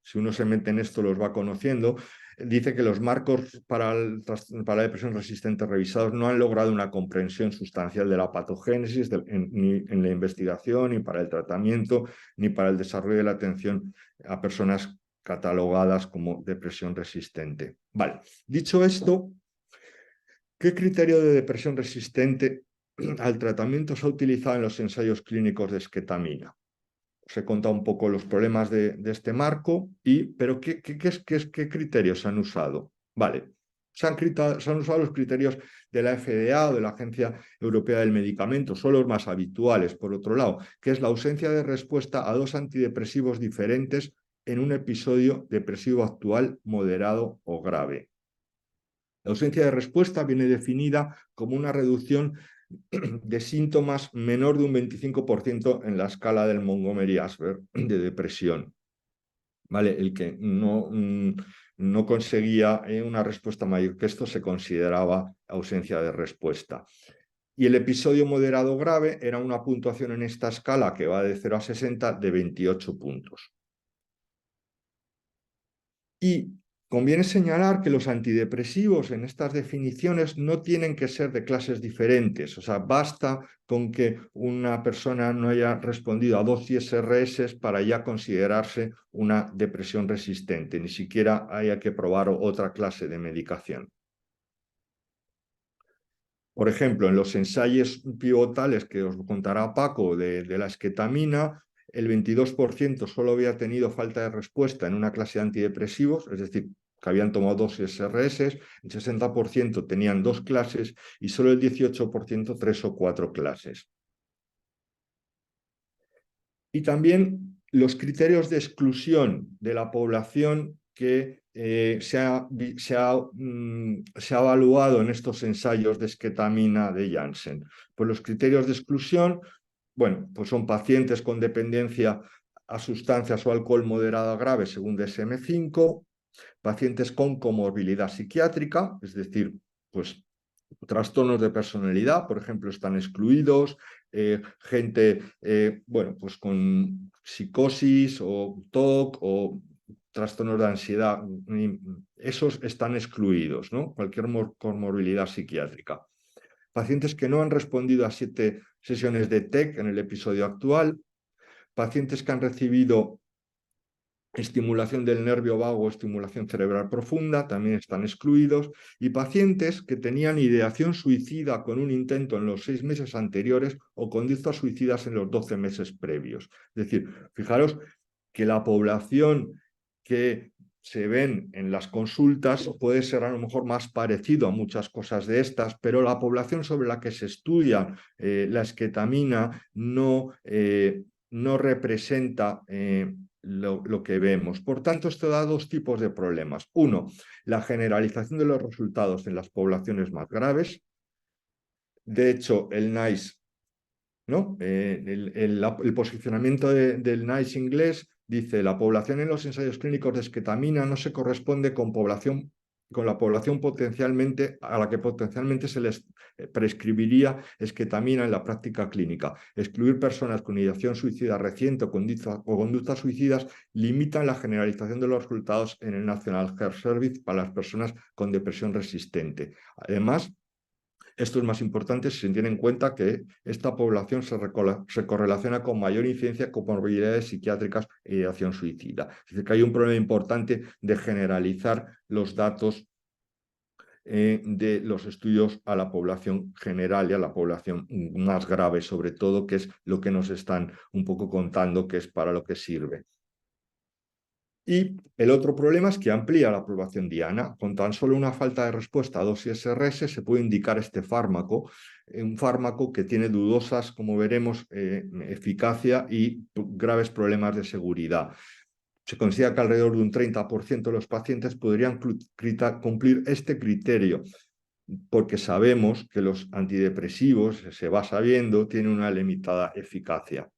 [SPEAKER 4] si uno se mete en esto los va conociendo, dice que los marcos para la depresión resistente revisados no han logrado una comprensión sustancial de la patogénesis ni en la investigación, ni para el tratamiento, ni para el desarrollo de la atención a personas catalogadas como depresión resistente. Vale, dicho esto, ¿qué criterio de depresión resistente al tratamiento se ha utilizado en los ensayos clínicos de esketamina? Os he contado un poco los problemas de este marco, pero ¿qué criterios se han usado? Vale, se han usado los criterios de la FDA o de la Agencia Europea del Medicamento, son los más habituales, por otro lado, que es la ausencia de respuesta a dos antidepresivos diferentes en un episodio depresivo actual, moderado o grave. La ausencia de respuesta viene definida como una reducción de síntomas menor de un 25% en la escala del Montgomery-Åsberg de depresión. ¿Vale? El que no conseguía una respuesta mayor que esto se consideraba ausencia de respuesta. Y el episodio moderado grave era una puntuación en esta escala que va de 0 a 60 de 28 puntos. Y conviene señalar que los antidepresivos en estas definiciones no tienen que ser de clases diferentes. O sea, basta con que una persona no haya respondido a 2 ISRS para ya considerarse una depresión resistente. Ni siquiera haya que probar otra clase de medicación. Por ejemplo, en los ensayos pivotales que os contará Paco de la esketamina, el 22% solo había tenido falta de respuesta en una clase de antidepresivos, es decir, que habían tomado 2 SRS, el 60% tenían 2 clases y solo el 18% 3 o 4 clases. Y también los criterios de exclusión de la población que se ha evaluado en estos ensayos de esketamina de Janssen. Pues los criterios de exclusión, bueno, pues son pacientes con dependencia a sustancias o alcohol moderada grave según DSM-5, pacientes con comorbilidad psiquiátrica, es decir, pues trastornos de personalidad, por ejemplo, están excluidos, gente, bueno, pues con psicosis o TOC o trastornos de ansiedad, esos están excluidos, ¿no? Cualquier comorbilidad psiquiátrica. Pacientes que no han respondido a 7 sesiones de TEC en el episodio actual, pacientes que han recibido estimulación del nervio vago o estimulación cerebral profunda, también están excluidos, y pacientes que tenían ideación suicida con un intento en los 6 meses anteriores o conductas suicidas en los 12 meses previos. Es decir, fijaros que la población que se ven en las consultas puede ser a lo mejor más parecido a muchas cosas de estas, pero la población sobre la que se estudia la esketamina no representa lo que vemos. Por tanto, esto da 2 tipos de problemas. Uno, la generalización de los resultados en las poblaciones más graves. De hecho, el NICE, ¿no? El posicionamiento del NICE inglés dice: la población en los ensayos clínicos de esketamina no se corresponde con la población a la que potencialmente se les prescribiría esketamina en la práctica clínica. Excluir personas con ideación suicida reciente o conductas suicidas limitan la generalización de los resultados en el National Health Service para las personas con depresión resistente. Además, esto es más importante si se tiene en cuenta que esta población se correlaciona con mayor incidencia de comorbilidades psiquiátricas e ideación suicida. Es decir, que hay un problema importante de generalizar los datos de los estudios a la población general y a la población más grave, sobre todo, que es lo que nos están un poco contando que es para lo que sirve. Y el otro problema es que amplía la población diana. Con tan solo una falta de respuesta a dosis SRS se puede indicar este fármaco, un fármaco que tiene dudosas, como veremos, eficacia y graves problemas de seguridad. Se considera que alrededor de un 30% de los pacientes podrían cumplir este criterio, porque sabemos que los antidepresivos, se va sabiendo, tienen una limitada eficacia.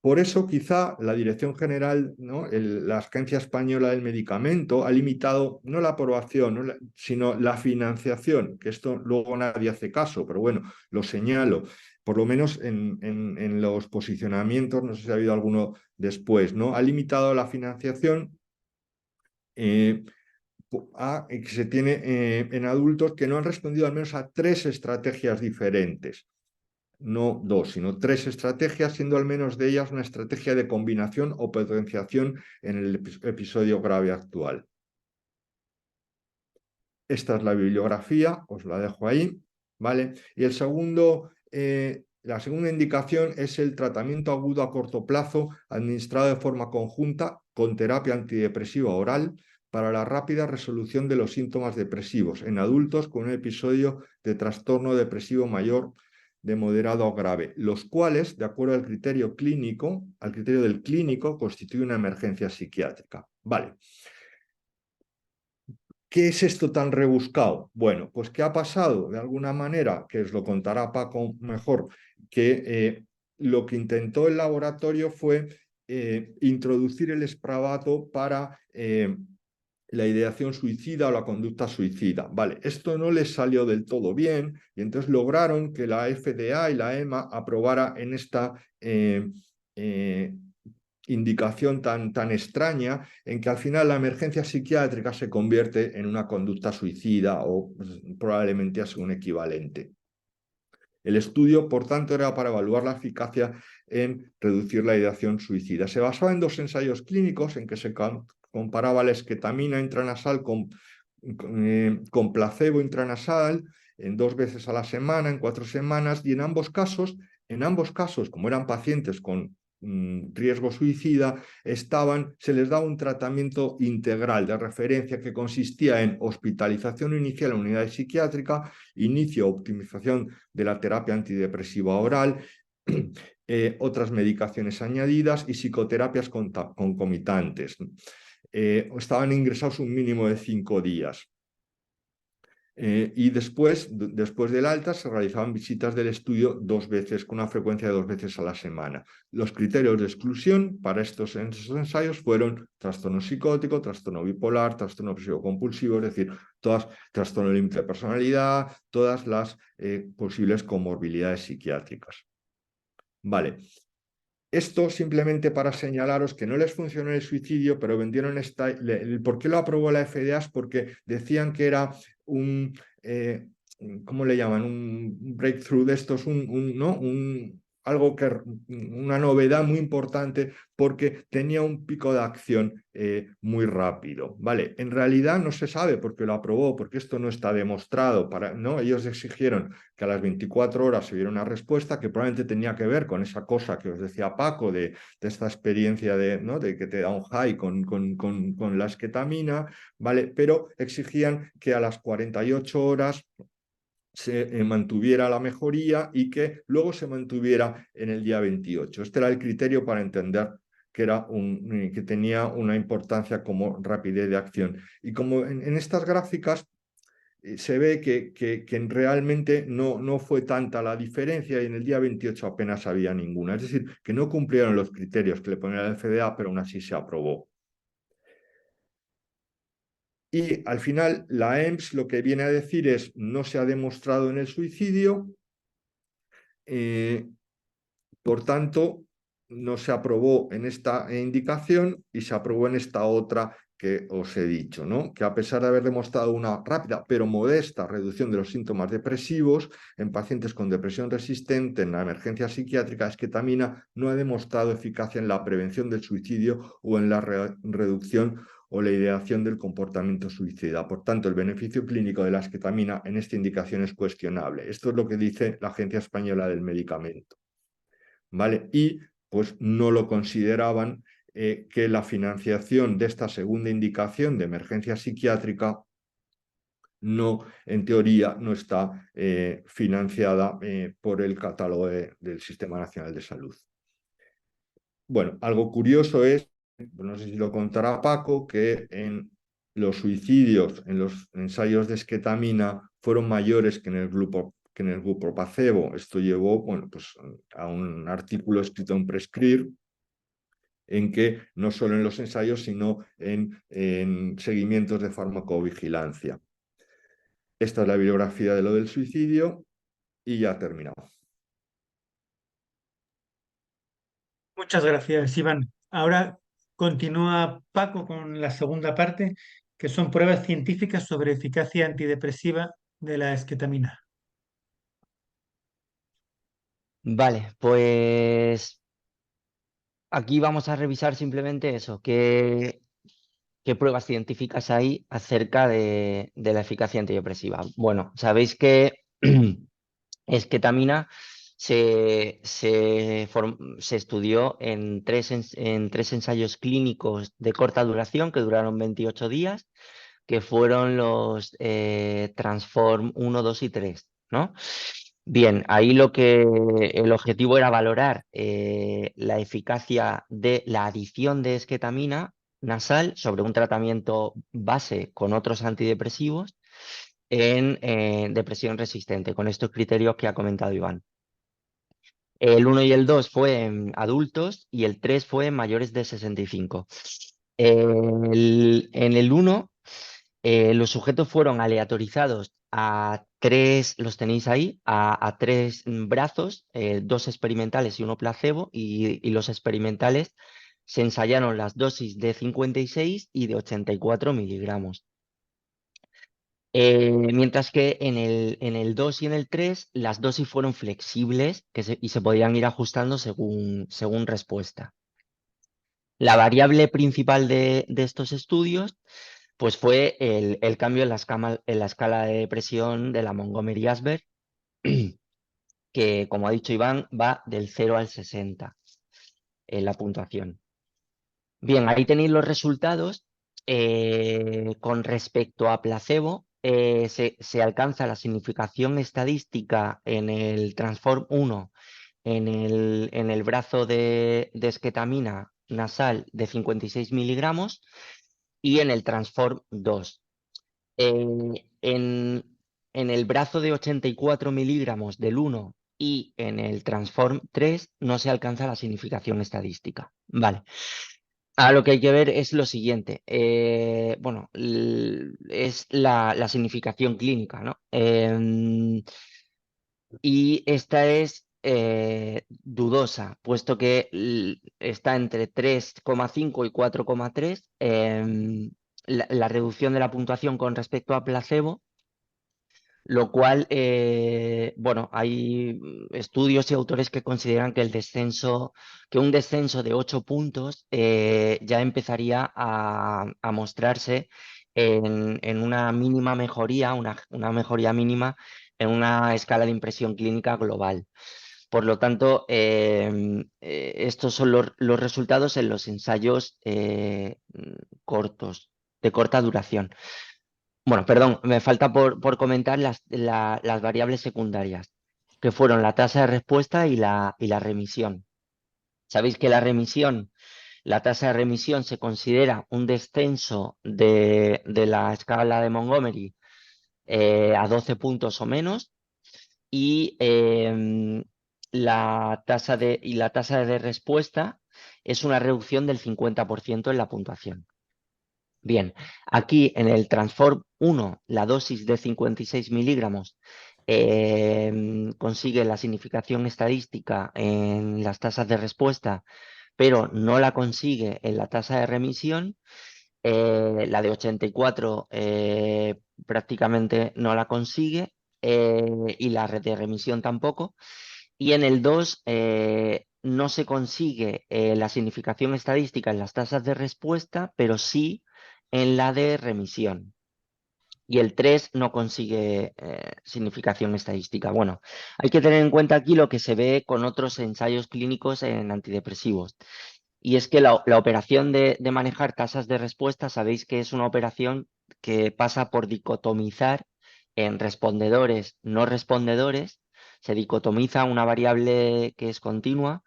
[SPEAKER 4] Por eso, quizá la Dirección General, ¿no? La Agencia Española del Medicamento ha limitado no la aprobación, ¿no? sino la financiación, que esto luego nadie hace caso, pero bueno, lo señalo, por lo menos en los posicionamientos, no sé si ha habido alguno después, ¿no? Ha limitado la financiación que se tiene en adultos que no han respondido al menos a 3 estrategias diferentes. No 2, sino 3 estrategias, siendo al menos de ellas una estrategia de combinación o potenciación en el episodio grave actual. Esta es la bibliografía, os la dejo ahí, ¿vale? Y la segunda indicación es el tratamiento agudo a corto plazo administrado de forma conjunta con terapia antidepresiva oral para la rápida resolución de los síntomas depresivos en adultos con un episodio de trastorno depresivo mayor de moderado a grave, los cuales, de acuerdo al criterio del clínico, constituye una emergencia psiquiátrica. Vale. ¿Qué es esto tan rebuscado? Bueno, pues ¿qué ha pasado? De alguna manera, que os lo contará Paco mejor, que lo que intentó el laboratorio fue introducir el Spravato para la ideación suicida o la conducta suicida. Vale, esto no les salió del todo bien y entonces lograron que la FDA y la EMA aprobara en esta indicación tan extraña en que al final la emergencia psiquiátrica se convierte en una conducta suicida o probablemente a un equivalente. El estudio, por tanto, era para evaluar la eficacia en reducir la ideación suicida. Se basaba en 2 ensayos clínicos en que se comparaba la esketamina intranasal con placebo intranasal en 2 veces a la semana, en 4 semanas, y en ambos casos, como eran pacientes con riesgo suicida, se les daba un tratamiento integral de referencia que consistía en hospitalización inicial en unidad psiquiátrica, inicio o optimización de la terapia antidepresiva oral, otras medicaciones añadidas y psicoterapias concomitantes. Estaban ingresados un mínimo de 5 días. Y después del alta se realizaban visitas del estudio 2 veces, con una frecuencia de 2 veces a la semana. Los criterios de exclusión para estos ensayos fueron trastorno psicótico, trastorno bipolar, trastorno obsesivo compulsivo, es decir, trastorno límite de personalidad, todas las posibles comorbilidades psiquiátricas. Vale. Esto simplemente para señalaros que no les funcionó el suicidio, pero vendieron ¿por qué lo aprobó la FDA? Es porque decían que era un, ¿cómo le llaman? Un breakthrough de estos, una novedad muy importante porque tenía un pico de acción muy rápido. Vale, en realidad no se sabe por qué lo aprobó, porque esto no está demostrado. ¿No? Ellos exigieron que a las 24 horas se diera una respuesta que probablemente tenía que ver con esa cosa que os decía Paco, de esta experiencia de que te da un high con la esketamina, ¿vale? Pero exigían que a las 48 horas se mantuviera la mejoría y que luego se mantuviera en el día 28. Este era el criterio para entender que tenía una importancia como rapidez de acción. Y como en estas gráficas se ve que realmente no fue tanta la diferencia y en el día 28 apenas había ninguna. Es decir, que no cumplieron los criterios que le ponía la FDA, pero aún así se aprobó. Y al final la EMS lo que viene a decir es no se ha demostrado en el suicidio, por tanto no se aprobó en esta indicación y se aprobó en esta otra que os he dicho, ¿no? Que a pesar de haber demostrado una rápida pero modesta reducción de los síntomas depresivos en pacientes con depresión resistente en la emergencia psiquiátrica, esketamina no ha demostrado eficacia en la prevención del suicidio o en la reducción o la ideación del comportamiento suicida. Por tanto, el beneficio clínico de la esketamina en esta indicación es cuestionable. Esto es lo que dice la Agencia Española del Medicamento. ¿Vale? Y pues no lo consideraban que la financiación de esta segunda indicación de emergencia psiquiátrica no, en teoría, no está financiada por el catálogo del Sistema Nacional de Salud. Bueno, algo curioso es, no sé si lo contará Paco, que en los suicidios, en los ensayos de esquetamina, fueron mayores que en el grupo placebo. Esto llevó, bueno, pues, a un artículo escrito en Prescrire, en que no solo en los ensayos, sino en seguimientos de farmacovigilancia. Esta es la bibliografía de lo del suicidio y ya ha terminado.
[SPEAKER 1] Muchas gracias, Iván. Ahora continúa Paco con la segunda parte, que son pruebas científicas sobre eficacia antidepresiva de la esquetamina.
[SPEAKER 3] Vale, pues aquí vamos a revisar simplemente eso, qué pruebas científicas hay acerca de la eficacia antidepresiva. Bueno, sabéis que esquetamina se estudió en tres ensayos clínicos de corta duración que duraron 28 días, que fueron los Transform 1, 2 y 3, ¿no? Bien, ahí el objetivo era valorar la eficacia de la adición de esquetamina nasal sobre un tratamiento base con otros antidepresivos en depresión resistente, con estos criterios que ha comentado Iván. El 1 y el 2 fue en adultos y el 3 fue en mayores de 65. En el 1, los sujetos fueron aleatorizados a tres, los tenéis ahí, a tres brazos, dos experimentales y uno placebo, y los experimentales se ensayaron las dosis de 56 y de 84 miligramos. Mientras que en el 2 y en el 3 las dosis fueron flexibles y se podían ir ajustando según respuesta. La variable principal de estos estudios pues fue el cambio en la escala de depresión de la Montgomery-Åsberg, que, como ha dicho Iván, va del 0 al 60 en la puntuación. Bien, ahí tenéis los resultados. Con respecto a placebo, se alcanza la significación estadística en el Transform 1, en el brazo de esquetamina nasal de 56 miligramos y en el Transform 2. En el brazo de 84 miligramos del 1 y en el Transform 3 no se alcanza la significación estadística. Vale. Ahora lo que hay que ver es lo siguiente. Bueno, es la significación clínica, ¿no? Y esta es dudosa, puesto que está entre 3,5 y 4,3. La reducción de la puntuación con respecto a placebo, lo cual, bueno, hay estudios y autores que consideran que un descenso de 8 puntos ya empezaría a mostrarse en una mínima mejoría, una mejoría mínima en una escala de impresión clínica global. Por lo tanto, estos son los resultados en los ensayos cortos, de corta duración. Bueno, perdón, me falta por comentar las variables secundarias, que fueron la tasa de respuesta y la remisión. Sabéis que la tasa de remisión se considera un descenso de la escala de Montgomery a 12 puntos o menos, y la tasa de respuesta es una reducción del 50% en la puntuación. Bien, aquí en el Transform 1, la dosis de 56 miligramos consigue la significación estadística en las tasas de respuesta, pero no la consigue en la tasa de remisión. La de 84 prácticamente no la consigue, y la de remisión tampoco. Y en el 2 no se consigue la significación estadística en las tasas de respuesta, pero sí en la de remisión. Y el 3 no consigue significación estadística. Bueno, hay que tener en cuenta aquí lo que se ve con otros ensayos clínicos en antidepresivos. Y es que la operación de manejar tasas de respuesta, sabéis que es una operación que pasa por dicotomizar en respondedores, no respondedores. Se dicotomiza una variable que es continua,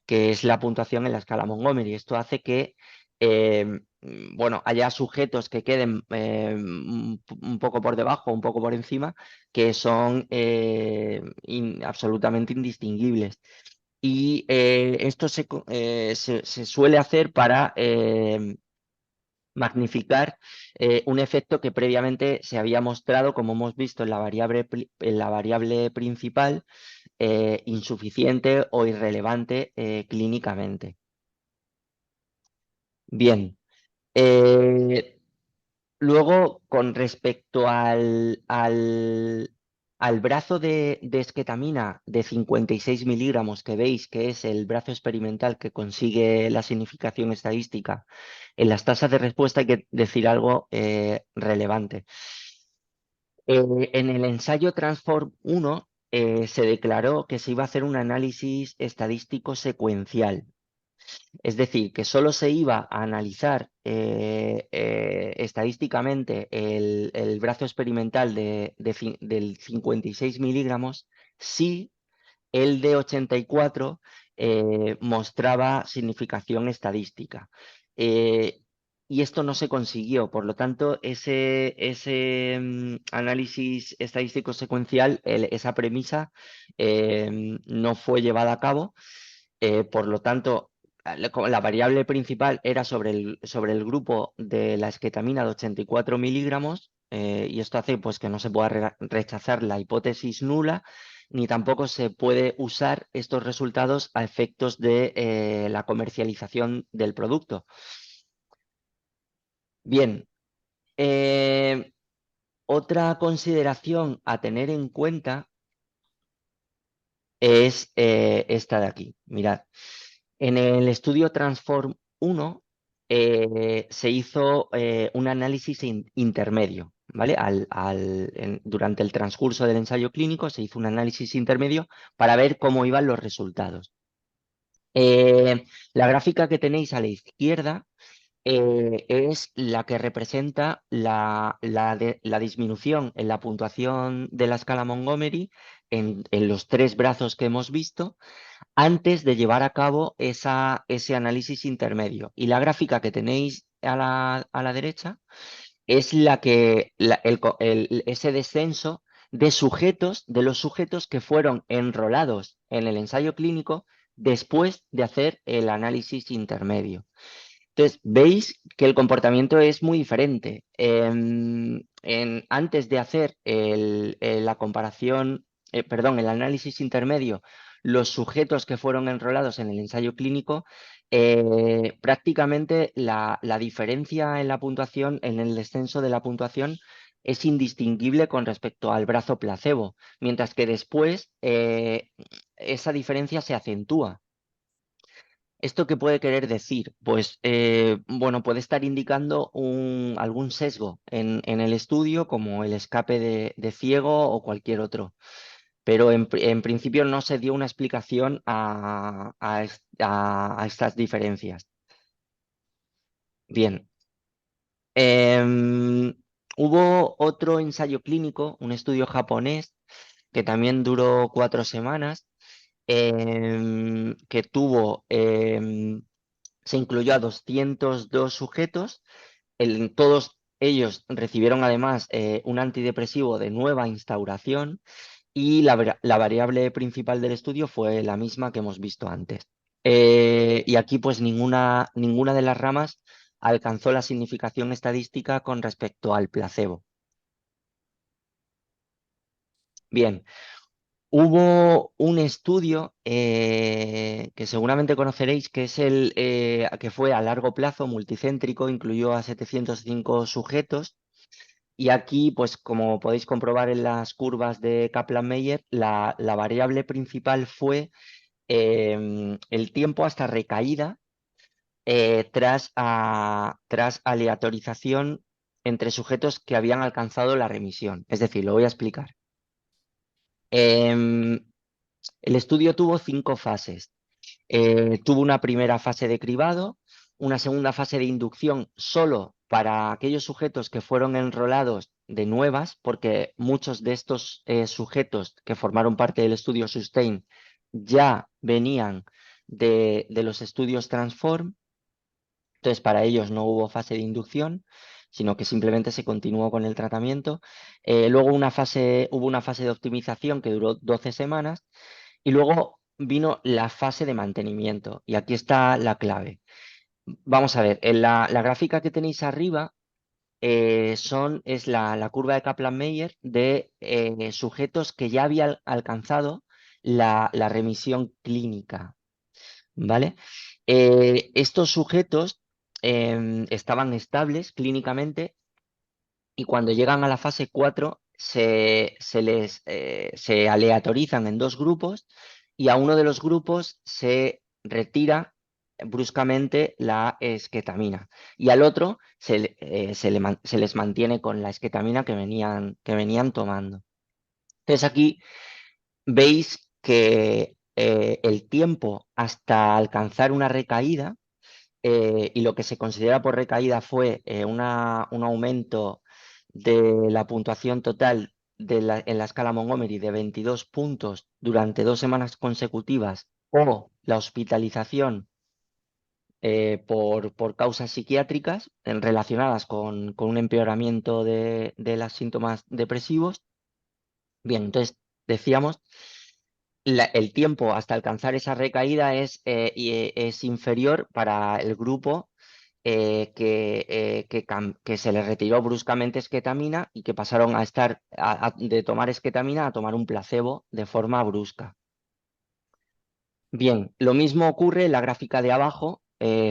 [SPEAKER 3] que es la puntuación en la escala Montgomery. Esto hace que bueno, haya sujetos que queden un poco por debajo, un poco por encima, que son absolutamente indistinguibles. Y esto se suele hacer para magnificar un efecto que previamente se había mostrado, como hemos visto en la variable principal, insuficiente o irrelevante clínicamente. Bien. Luego, con respecto al brazo de esquetamina de 56 miligramos que veis que es el brazo experimental que consigue la significación estadística, en las tasas de respuesta hay que decir algo relevante. En el ensayo Transform 1 se declaró que se iba a hacer un análisis estadístico secuencial. Es decir, que solo se iba a analizar estadísticamente el brazo experimental del 56 miligramos si el de 84 mostraba significación estadística. Y esto no se consiguió, por lo tanto, ese análisis estadístico secuencial, esa premisa no fue llevada a cabo. Por lo tanto, la variable principal era sobre el grupo de la esquetamina de 84 miligramos, y esto hace pues, que no se pueda rechazar la hipótesis nula, ni tampoco se puede usar estos resultados a efectos de la comercialización del producto. Bien, otra consideración a tener en cuenta es esta de aquí. Mirad, en el estudio Transform 1 se hizo un análisis intermedio, ¿vale? Durante el transcurso del ensayo clínico se hizo un análisis intermedio para ver cómo iban los resultados. La gráfica que tenéis a la izquierda es la que representa la disminución en la puntuación de la escala Montgomery en los tres brazos que hemos visto antes de llevar a cabo ese análisis intermedio. Y la gráfica que tenéis a la derecha es ese descenso de los sujetos que fueron enrolados en el ensayo clínico después de hacer el análisis intermedio. Entonces, veis que el comportamiento es muy diferente. Antes de hacer la comparación, el análisis intermedio, los sujetos que fueron enrolados en el ensayo clínico, prácticamente la diferencia en la puntuación, en el descenso de la puntuación, es indistinguible con respecto al brazo placebo, mientras que después esa diferencia se acentúa. ¿Esto qué puede querer decir? Pues, bueno, puede estar indicando algún sesgo en el estudio, como el escape de ciego o cualquier otro. Pero en principio no se dio una explicación a estas diferencias. Bien. Hubo otro ensayo clínico, un estudio japonés, que también duró 4 semanas, que se incluyó a 202 sujetos. Todos ellos recibieron además un antidepresivo de nueva instauración y la variable principal del estudio fue la misma que hemos visto antes. Y aquí pues ninguna de las ramas alcanzó la significación estadística con respecto al placebo. Bien. Hubo un estudio que seguramente conoceréis, que es que fue a largo plazo, multicéntrico, incluyó a 705 sujetos. Y aquí, pues como podéis comprobar en las curvas de Kaplan-Meier, la variable principal fue el tiempo hasta recaída tras aleatorización entre sujetos que habían alcanzado la remisión. Es decir, lo voy a explicar. El estudio tuvo 5 fases. Tuvo una primera fase de cribado, una segunda fase de inducción solo para aquellos sujetos que fueron enrolados de nuevas, porque muchos de estos sujetos que formaron parte del estudio SUSTAIN ya venían de los estudios Transform. Entonces, para ellos no hubo fase de inducción, sino que simplemente se continuó con el tratamiento. Luego hubo una fase de optimización que duró 12 semanas y luego vino la fase de mantenimiento. Y aquí está la clave. Vamos a ver, en la gráfica que tenéis arriba es la curva de Kaplan-Meier de sujetos que ya habían alcanzado la remisión clínica, ¿vale? Estos sujetos estaban estables clínicamente y cuando llegan a la fase 4 se aleatorizan en dos grupos y a uno de los grupos se retira bruscamente la esquetamina y al otro se les mantiene con la esquetamina que venían tomando. Entonces aquí veis que el tiempo hasta alcanzar una recaída, y lo que se considera por recaída fue un aumento de la puntuación total en la escala Montgomery de 22 puntos durante 2 semanas consecutivas o la hospitalización por causas psiquiátricas relacionadas con un empeoramiento de los síntomas depresivos. Bien, entonces decíamos, el tiempo hasta alcanzar esa recaída es inferior para el grupo que se les retiró bruscamente esquetamina y que pasaron a estar de tomar esquetamina a tomar un placebo de forma brusca. Bien, lo mismo ocurre en la gráfica de abajo,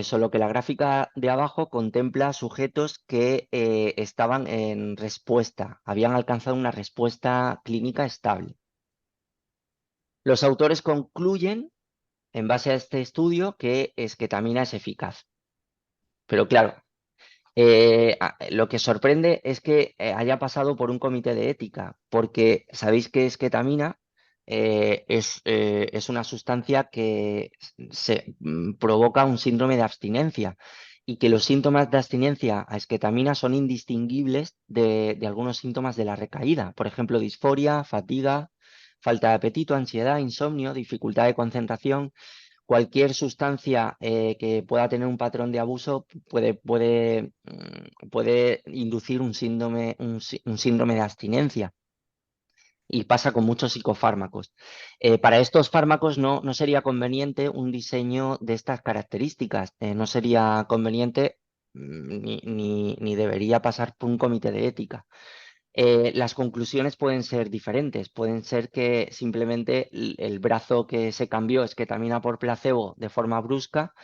[SPEAKER 3] solo que la gráfica de abajo contempla sujetos que estaban en respuesta, habían alcanzado una respuesta clínica estable. Los autores concluyen, en base a este estudio, que esquetamina es eficaz. Pero claro, lo que sorprende es que haya pasado por un comité de ética, porque sabéis que esquetamina es una sustancia que provoca un síndrome de abstinencia y que los síntomas de abstinencia a esquetamina son indistinguibles de algunos síntomas de la recaída, por ejemplo, disforia, fatiga, falta de apetito, ansiedad, insomnio, dificultad de concentración. Cualquier sustancia que pueda tener un patrón de abuso puede inducir un síndrome de abstinencia y pasa con muchos psicofármacos. Para estos fármacos no sería conveniente un diseño de estas características, no sería conveniente ni debería pasar por un comité de ética. Las conclusiones pueden ser diferentes, pueden ser que simplemente el brazo que se cambió esquetamina por placebo de forma brusca,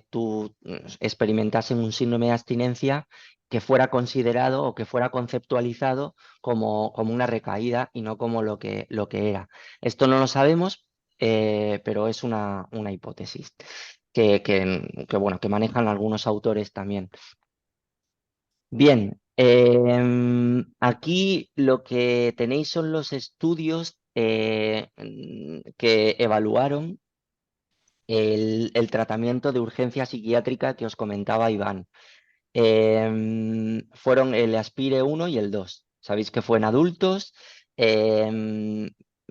[SPEAKER 3] tú experimentases un síndrome de abstinencia que fuera considerado o que fuera conceptualizado como una recaída y no como lo que era. Esto no lo sabemos, pero es una hipótesis bueno, que manejan algunos autores también. Bien, aquí lo que tenéis son los estudios que evaluaron el tratamiento de urgencia psiquiátrica que os comentaba Iván. Fueron el Aspire 1 y el 2. Sabéis que fue en adultos.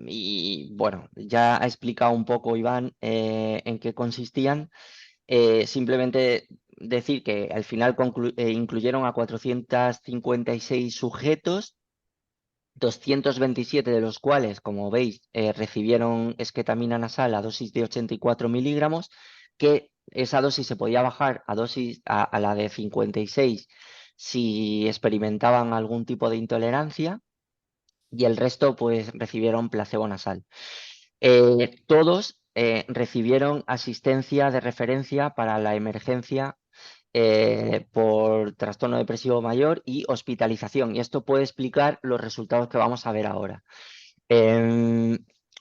[SPEAKER 3] Y bueno, ya ha explicado un poco Iván en qué consistían. Simplemente decir que al final incluyeron a 456 sujetos, 227 de los cuales, como veis, recibieron esquetamina nasal a dosis de 84 miligramos, que esa dosis se podía bajar a la de 56 si experimentaban algún tipo de intolerancia, y el resto pues recibieron placebo nasal. Todos recibieron asistencia de referencia para la emergencia por trastorno depresivo mayor y hospitalización. Y esto puede explicar los resultados que vamos a ver ahora.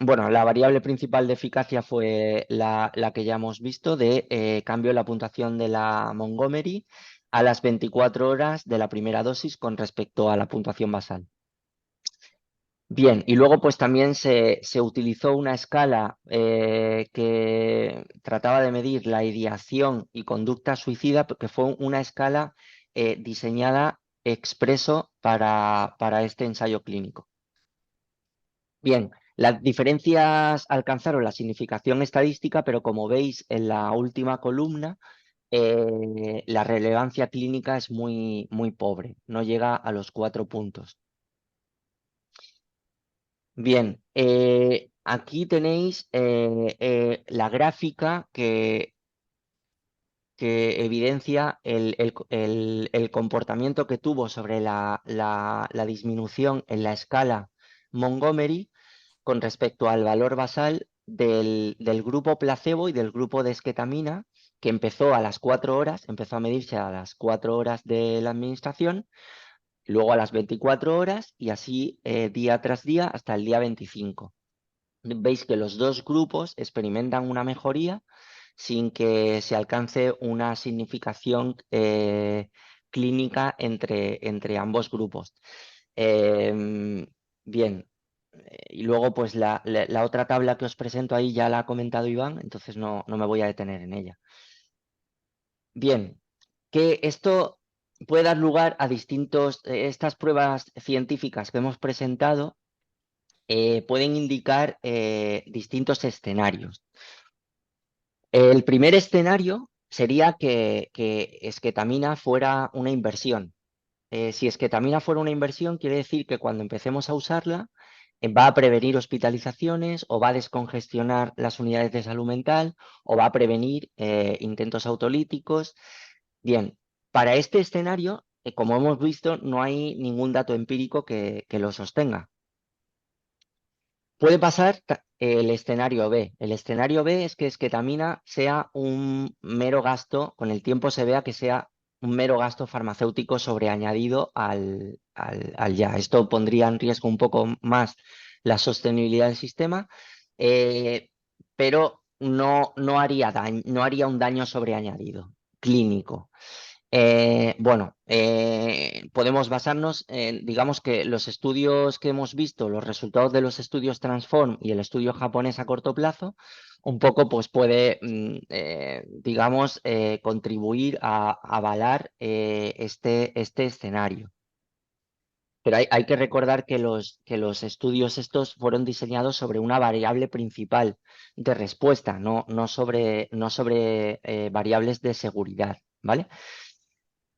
[SPEAKER 3] Bueno, la variable principal de eficacia fue la que ya hemos visto de cambio en la puntuación de la Montgomery a las 24 horas de la primera dosis con respecto a la puntuación basal. Bien, y luego pues también se utilizó una escala que trataba de medir la ideación y conducta suicida, que fue una escala diseñada expreso para este ensayo clínico. Bien, las diferencias alcanzaron la significación estadística, pero como veis en la última columna, la relevancia clínica es muy, muy pobre, no llega a los 4 puntos. Bien, aquí tenéis la gráfica que evidencia el comportamiento que tuvo sobre la disminución en la escala Montgomery con respecto al valor basal del grupo placebo y del grupo de esquetamina, que empezó a las 4 horas, empezó a medirse a las 4 horas de la administración, luego a las 24 horas y así día tras día hasta el día 25. Veis que los dos grupos experimentan una mejoría sin que se alcance una significación clínica entre ambos grupos. Bien, y luego pues la otra tabla que os presento ahí ya la ha comentado Iván, entonces no me voy a detener en ella. Bien, que esto puede dar lugar a estas pruebas científicas que hemos presentado pueden indicar distintos escenarios. El primer escenario sería que esquetamina fuera una inversión. Si esquetamina fuera una inversión, quiere decir que cuando empecemos a usarla, va a prevenir hospitalizaciones o va a descongestionar las unidades de salud mental o va a prevenir intentos autolíticos. Bien, para este escenario, como hemos visto, no hay ningún dato empírico que lo sostenga. Puede pasar el escenario B. El escenario B es que esquetamina sea un mero gasto, con el tiempo se vea que sea un mero gasto farmacéutico sobreañadido al ya. Esto pondría en riesgo un poco más la sostenibilidad del sistema, pero no haría un daño sobreañadido clínico. Bueno, podemos basarnos en, digamos que los estudios que hemos visto, los resultados de los estudios Transform y el estudio japonés a corto plazo, un poco pues puede, digamos, contribuir a avalar este escenario. Pero hay que recordar que los estudios estos fueron diseñados sobre una variable principal de respuesta, no sobre variables de seguridad, ¿vale?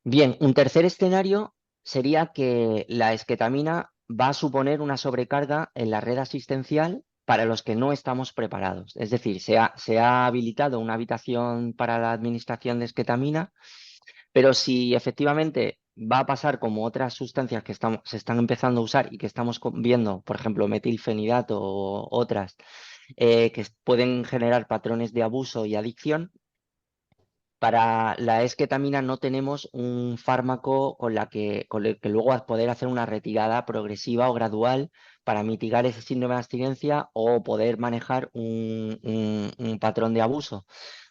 [SPEAKER 3] Bien, un tercer escenario sería que la esquetamina va a suponer una sobrecarga en la red asistencial para los que no estamos preparados. Es decir, se ha habilitado una habitación para la administración de esquetamina, pero si efectivamente va a pasar como otras sustancias que se están empezando a usar y que estamos viendo, por ejemplo, metilfenidato o otras, que pueden generar patrones de abuso y adicción, para la esquetamina no tenemos un fármaco con el que luego poder hacer una retirada progresiva o gradual para mitigar ese síndrome de abstinencia o poder manejar un patrón de abuso.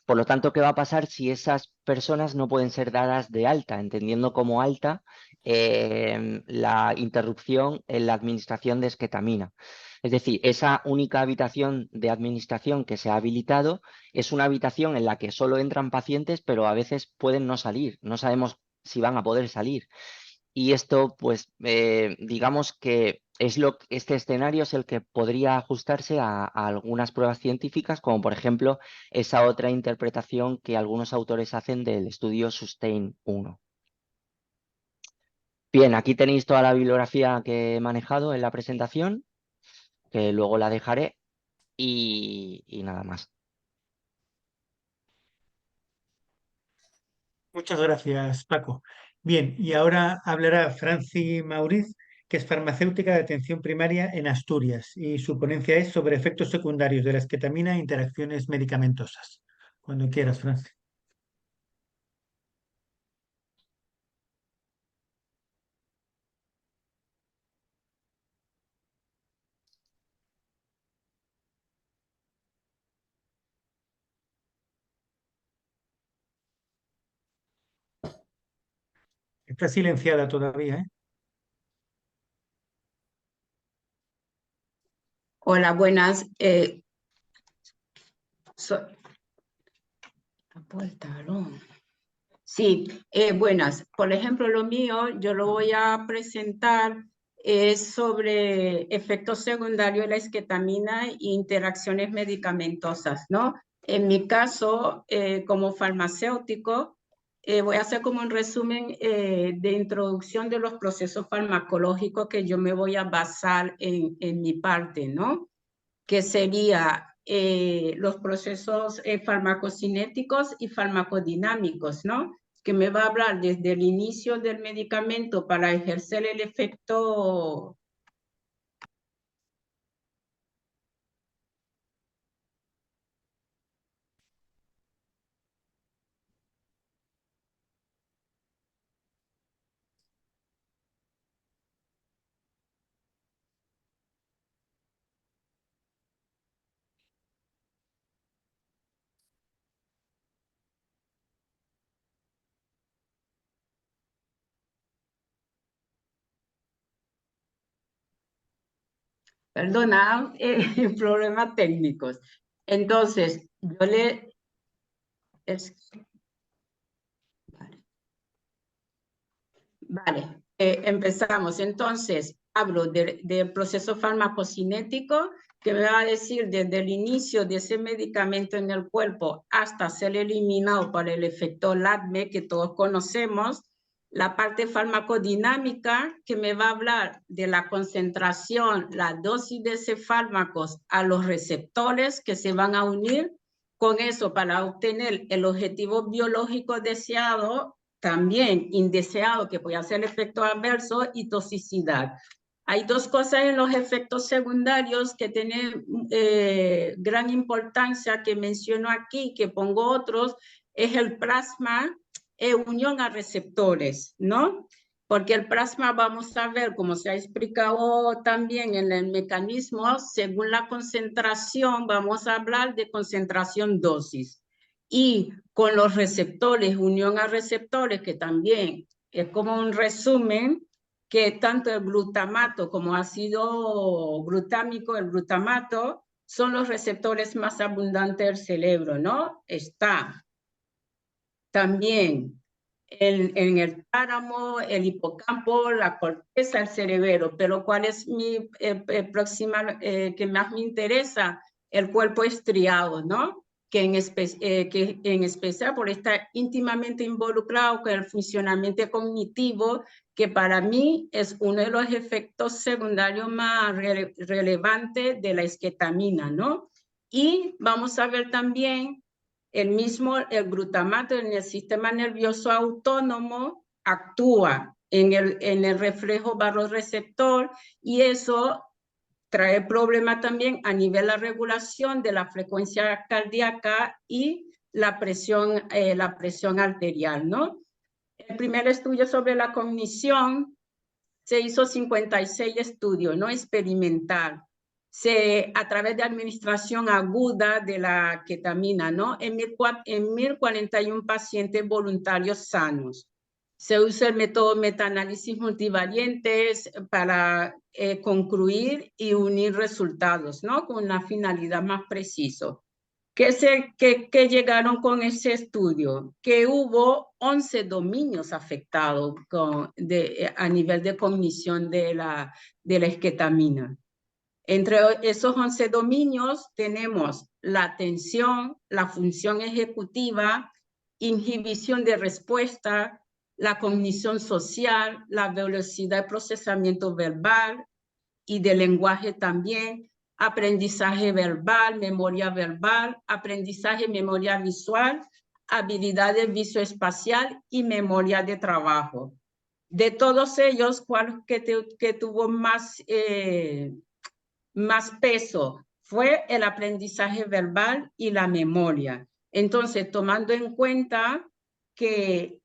[SPEAKER 3] Por lo tanto, ¿qué va a pasar si esas personas no pueden ser dadas de alta? Entendiendo como alta la interrupción en la administración de esquetamina. Es decir, esa única habitación de administración que se ha habilitado es una habitación en la que solo entran pacientes, pero a veces pueden no salir. No sabemos si van a poder salir. Y esto, pues, digamos que este escenario es el que podría ajustarse a algunas pruebas científicas, como por ejemplo esa otra interpretación que algunos autores hacen del estudio Sustain 1. Bien, aquí tenéis toda la bibliografía que he manejado en la presentación, que luego la dejaré y nada más.
[SPEAKER 1] Muchas gracias, Paco. Bien, y ahora hablará Franci Mauriz, que es farmacéutica de atención primaria en Asturias, y su ponencia es sobre efectos secundarios de la esquetamina e interacciones medicamentosas. Cuando quieras, Franci. Está silenciada todavía, ¿eh?
[SPEAKER 5] Hola, buenas. Sí, buenas. Por ejemplo, lo mío, yo lo voy a presentar es sobre efectos secundarios de la esketamina e interacciones medicamentosas, ¿no? En mi caso, como farmacéutico, voy a hacer como un resumen de introducción de los procesos farmacológicos que yo me voy a basar en mi parte, ¿no? Que sería los procesos farmacocinéticos y farmacodinámicos, ¿no? Que me va a hablar desde el inicio del medicamento para ejercer el efecto. Perdona, problemas técnicos. Entonces, yo le... Vale, empezamos. Entonces, hablo del proceso farmacocinético, que me va a decir desde el inicio de ese medicamento en el cuerpo hasta ser eliminado por el efecto LADME que todos conocemos. La parte farmacodinámica, que me va a hablar de la concentración, la dosis de ese fármaco a los receptores que se van a unir con eso para obtener el objetivo biológico deseado, también indeseado, que puede ser efecto adverso y toxicidad. Hay dos cosas en los efectos secundarios que tienen gran importancia, que menciono aquí, que pongo otros, es el plasma e unión a receptores, ¿no? Porque el plasma, vamos a ver, como se ha explicado también en el mecanismo, según la concentración, vamos a hablar de concentración-dosis. Y con los receptores, unión a receptores, que también es como un resumen, que tanto el glutamato como ácido glutámico, el glutamato, son los receptores más abundantes del cerebro, ¿no? Está también en el tálamo, el hipocampo, la corteza, el cerebelo. Pero ¿cuál es mi próxima que más me interesa? El cuerpo estriado, ¿no? Que en especial por estar íntimamente involucrado con el funcionamiento cognitivo, que para mí es uno de los efectos secundarios más relevantes de la esketamina, ¿no? Y vamos a ver también el glutamato en el sistema nervioso autónomo actúa en el reflejo barorreceptor, y eso trae problema también a nivel de la regulación de la frecuencia cardíaca y la presión arterial, ¿no? El primer estudio sobre la cognición se hizo 56 estudios, ¿no? Experimental. A través de administración aguda de la ketamina, ¿no? En 1041 pacientes voluntarios sanos. Se usa el método metaanálisis multivariantes para concluir y unir resultados, ¿no? Con una finalidad más precisa. ¿Qué llegaron con ese estudio? Que hubo 11 dominios afectados a nivel de cognición de la esketamina. Entre esos 11 dominios tenemos la atención, la función ejecutiva, inhibición de respuesta, la cognición social, la velocidad de procesamiento verbal y de lenguaje también, aprendizaje verbal, memoria verbal, aprendizaje, memoria visual, habilidades visoespacial y memoria de trabajo. De todos ellos, ¿cuál que tuvo más peso? Fue el aprendizaje verbal y la memoria. Entonces, tomando en cuenta que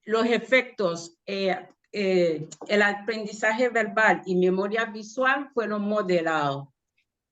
[SPEAKER 5] los efectos, el aprendizaje verbal y memoria visual fueron moderados.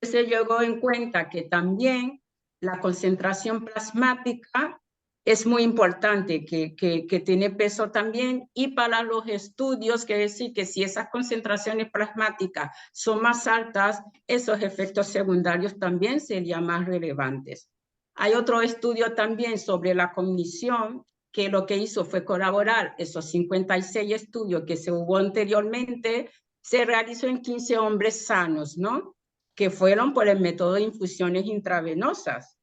[SPEAKER 5] Se llegó en cuenta que también la concentración plasmática es muy importante, que tiene peso también, y para los estudios, que decir que si esas concentraciones plasmáticas son más altas, esos efectos secundarios también serían más relevantes. Hay otro estudio también sobre la cognición, que lo que hizo fue colaborar esos 56 estudios que se hubo anteriormente, se realizó en 15 hombres sanos, ¿no? Que fueron por el método de infusiones intravenosas.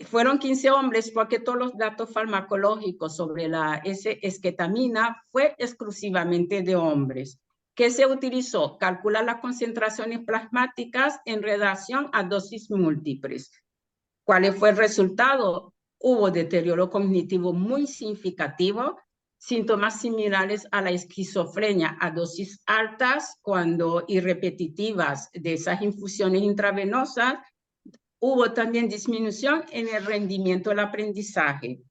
[SPEAKER 5] Fueron 15 hombres porque todos los datos farmacológicos sobre la esketamina fue exclusivamente de hombres. ¿Qué se utilizó? Calcular las concentraciones plasmáticas en relación a dosis múltiples. ¿Cuál fue el resultado? Hubo deterioro cognitivo muy significativo, síntomas similares a la esquizofrenia a dosis altas y repetitivas de esas infusiones intravenosas. Hubo también disminución en el rendimiento del aprendizaje,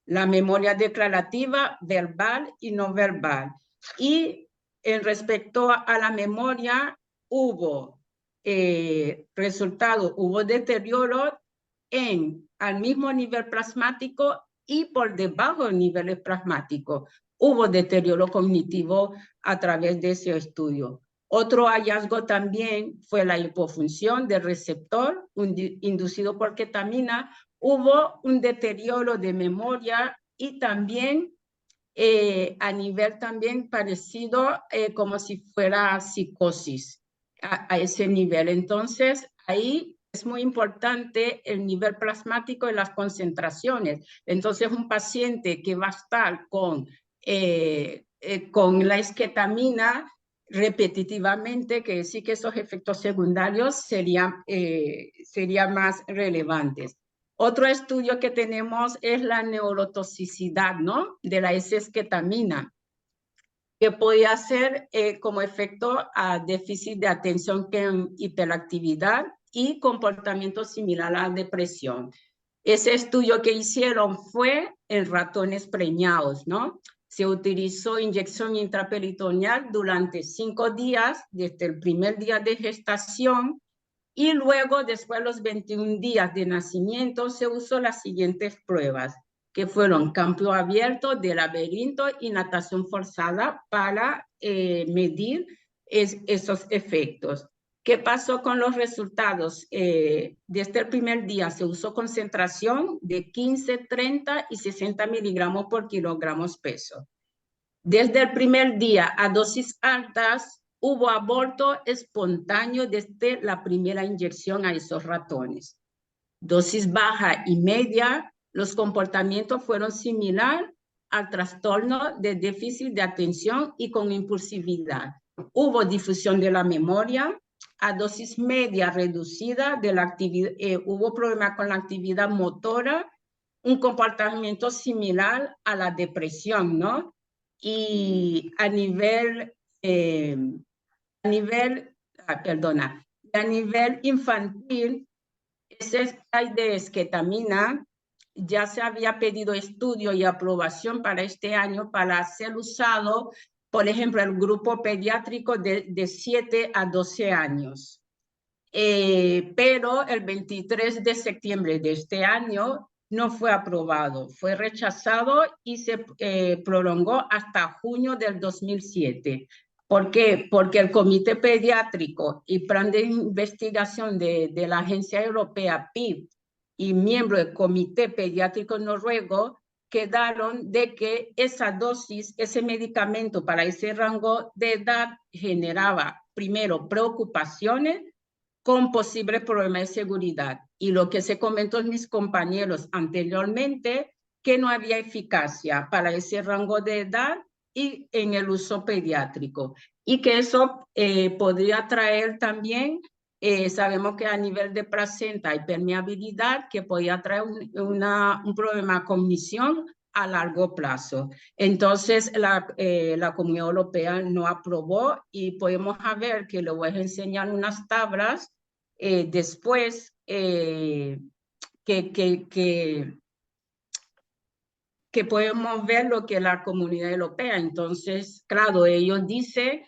[SPEAKER 5] la memoria declarativa, verbal y no verbal. Y en respecto a la memoria, hubo hubo deterioro al mismo nivel plasmático y por debajo del nivel plasmático. Hubo deterioro cognitivo a través de ese estudio. Otro hallazgo también fue la hipofunción del receptor inducido por ketamina. Hubo un deterioro de memoria y también a nivel también parecido como si fuera psicosis a ese nivel. Entonces, ahí es muy importante el nivel plasmático y las concentraciones. Entonces, un paciente que va a estar con la esketamina repetitivamente, que sí que esos efectos secundarios serían más relevantes. Otro estudio que tenemos es la neurotoxicidad, ¿no? De la esketamina, que podía ser como efecto a déficit de atención con hiperactividad y comportamiento similar a la depresión. Ese estudio que hicieron fue en ratones preñados, ¿no? Se utilizó inyección intraperitoneal durante 5 días, desde el primer día de gestación, y luego, después de los 21 días de nacimiento, se usó las siguientes pruebas, que fueron campo abierto de laberinto y natación forzada para medir esos efectos. ¿Qué pasó con los resultados? Desde el primer día se usó concentración de 15, 30 y 60 miligramos por kilogramos peso. Desde el primer día a dosis altas hubo aborto espontáneo desde la primera inyección a esos ratones. Dosis baja y media, los comportamientos fueron similares al trastorno de déficit de atención y con impulsividad. Hubo difusión de la memoria. A dosis media reducida de la actividad, hubo problemas con la actividad motora, un comportamiento similar a la depresión, ¿no? Y a nivel infantil, ese spray de esketamina ya se había pedido estudio y aprobación para este año para ser usado, por ejemplo, el grupo pediátrico de 7 a 12 años. Pero el 23 de septiembre de este año no fue aprobado, fue rechazado y se prolongó hasta junio del 2007. ¿Por qué? Porque el Comité Pediátrico y Plan de Investigación de la Agencia Europea, PIP, y miembro del Comité Pediátrico Noruego quedaron de que esa dosis, ese medicamento para ese rango de edad generaba, primero, preocupaciones con posibles problemas de seguridad. Y lo que se comentó en mis compañeros anteriormente, que no había eficacia para ese rango de edad y en el uso pediátrico. Y que eso podría traer también, sabemos que a nivel de placenta hay permeabilidad, que podría traer un problema de cognición a largo plazo. Entonces, la Comunidad Europea no aprobó y podemos ver que le voy a enseñar unas tablas después que podemos ver lo que la Comunidad Europea. Entonces, claro, ellos dicen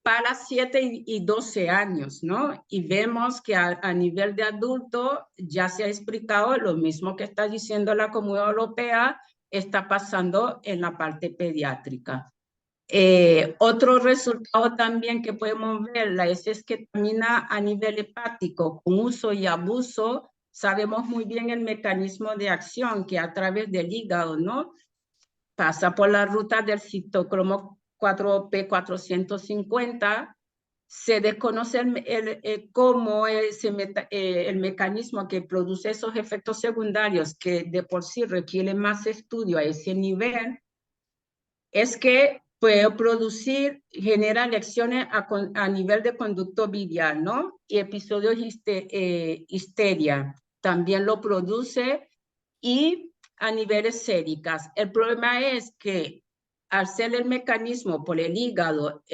[SPEAKER 5] para 7 y 12 años, ¿no? Y vemos que a nivel de adulto ya se ha explicado lo mismo que está diciendo la Comunidad Europea, está pasando en la parte pediátrica. Otro resultado también que podemos ver, la esketamina a nivel hepático, con uso y abuso, sabemos muy bien el mecanismo de acción que a través del hígado, ¿no? Pasa por la ruta del citocromo 4P450, se desconoce cómo es el mecanismo que produce esos efectos secundarios que de por sí requieren más estudio a ese nivel, es que puede producir, genera lecciones a nivel de conducto biliar, ¿no? Y episodios histeria también lo produce, y a niveles séricas. El problema es que al ser el mecanismo por el hígado,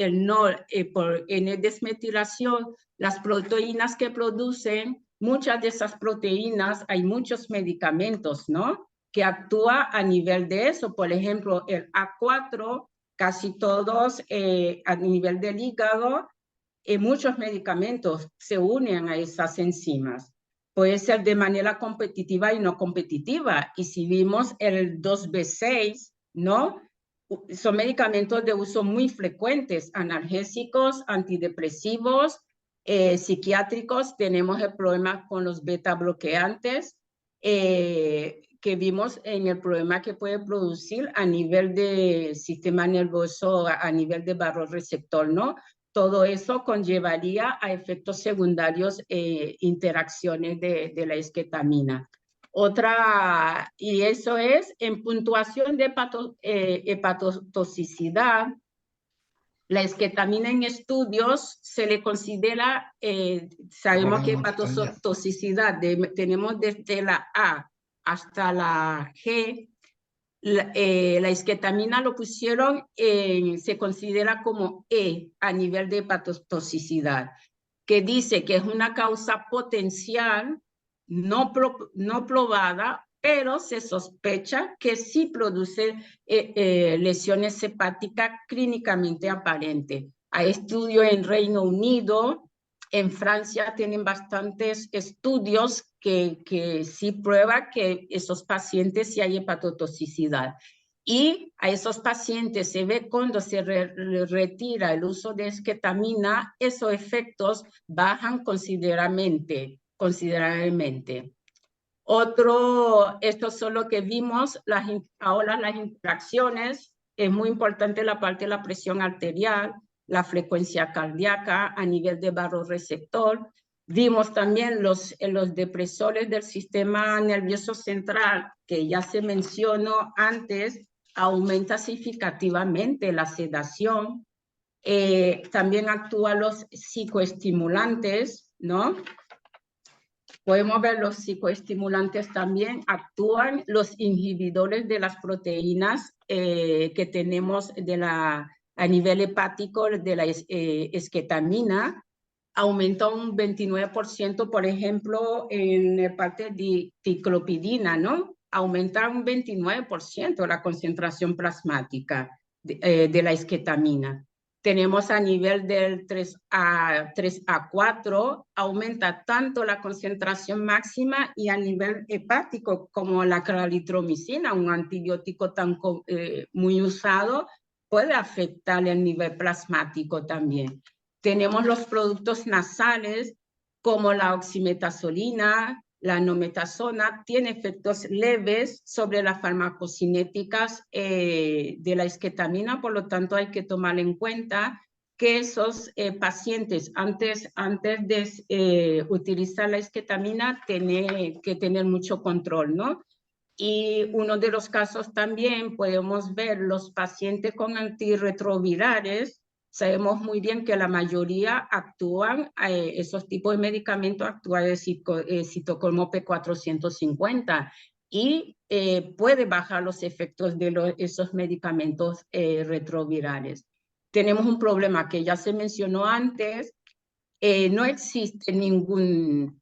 [SPEAKER 5] por N-desmetilación, las proteínas que producen, muchas de esas proteínas, hay muchos medicamentos, ¿no? Que actúa a nivel de eso. Por ejemplo, el A4, casi todos a nivel del hígado, muchos medicamentos se unen a esas enzimas. Puede ser de manera competitiva y no competitiva. Y si vimos el 2B6, ¿no? Son medicamentos de uso muy frecuentes, analgésicos, antidepresivos, psiquiátricos. Tenemos el problema con los beta bloqueantes, que vimos en el problema que puede producir a nivel de sistema nervioso, a nivel de barroreceptor, ¿no? Todo eso conllevaría a efectos secundarios, interacciones de la esketamina. Otra, y eso es en puntuación de hepatotoxicidad. La esketamina en estudios se le considera, sabemos que hepatotoxicidad tenemos desde la A hasta la G. La esketamina lo pusieron, se considera como E a nivel de hepatotoxicidad, que dice que es una causa potencial no probada, pero se sospecha que sí produce lesiones hepáticas clínicamente aparentes. Hay estudios en Reino Unido, en Francia tienen bastantes estudios que sí prueban que esos pacientes sí hay hepatotoxicidad. Y a esos pacientes se ve cuando se retira el uso de esketamina, esos efectos bajan considerablemente. Esto es lo que vimos, ahora las interacciones, es muy importante la parte de la presión arterial, la frecuencia cardíaca a nivel de barroreceptor. Vimos también los depresores del sistema nervioso central, que ya se mencionó antes, aumenta significativamente la sedación. También actúan los psicoestimulantes, ¿no? Podemos ver los psicoestimulantes también, actúan los inhibidores de las proteínas que tenemos a nivel hepático de la esketamina. Aumenta un 29%, por ejemplo, en la parte de ticlopidina, ¿no? Aumenta un 29% la concentración plasmática de la esketamina. Tenemos a nivel del 3A4, aumenta tanto la concentración máxima y a nivel hepático como la claritromicina, un antibiótico muy usado, puede afectar el nivel plasmático también. Tenemos los productos nasales como la oximetazolina, la nometasona, tiene efectos leves sobre las farmacocinéticas de la esketamina, por lo tanto hay que tomar en cuenta que esos pacientes antes de utilizar la esketamina tienen que tener mucho control, ¿no? Y uno de los casos también podemos ver los pacientes con antirretrovirales. Sabemos muy bien que la mayoría actúan, esos tipos de medicamentos actúan de citocromo P450 y puede bajar los efectos de esos medicamentos retrovirales. Tenemos un problema que ya se mencionó antes, no existe ningún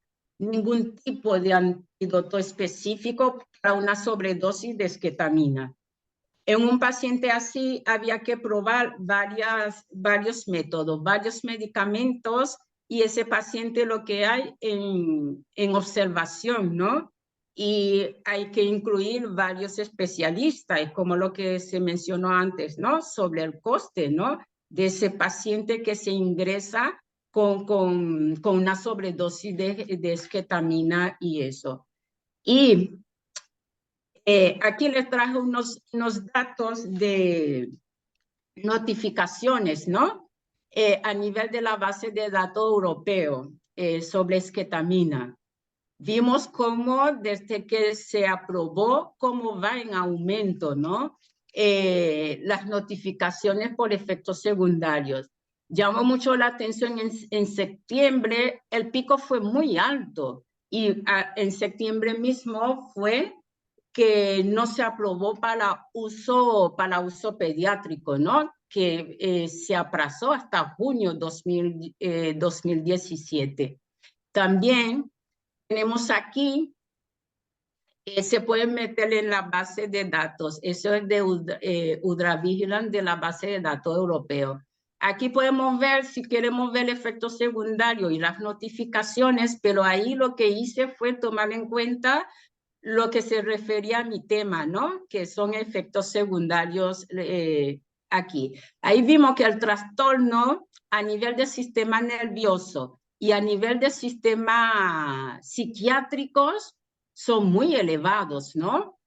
[SPEAKER 5] tipo de antídoto específico para una sobredosis de esketamina. En un paciente así había que probar varios métodos, varios medicamentos, y ese paciente lo que hay en observación, ¿no? Y hay que incluir varios especialistas, como lo que se mencionó antes, ¿no? Sobre el coste, ¿no? De ese paciente que se ingresa con una sobredosis de esketamina y eso. Y aquí les traje unos datos de notificaciones, ¿no? A nivel de la base de datos europeo sobre esketamina. Vimos cómo desde que se aprobó, cómo va en aumento, ¿no? Las notificaciones por efectos secundarios. Llamó mucho la atención en septiembre, el pico fue muy alto y en septiembre mismo fue que no se aprobó para uso pediátrico, ¿no? Que se aplazó hasta junio 2017. También tenemos aquí, se pueden meter en la base de datos, eso es de UDRAVigilance, de la base de datos europeo. Aquí podemos ver, si queremos ver efectos secundarios y las notificaciones, pero ahí lo que hice fue tomar en cuenta lo que se refería a mi tema, ¿no? Que son efectos secundarios aquí. Ahí vimos que el trastorno a nivel del sistema nervioso y a nivel de sistemas psiquiátricos son muy elevados, ¿no?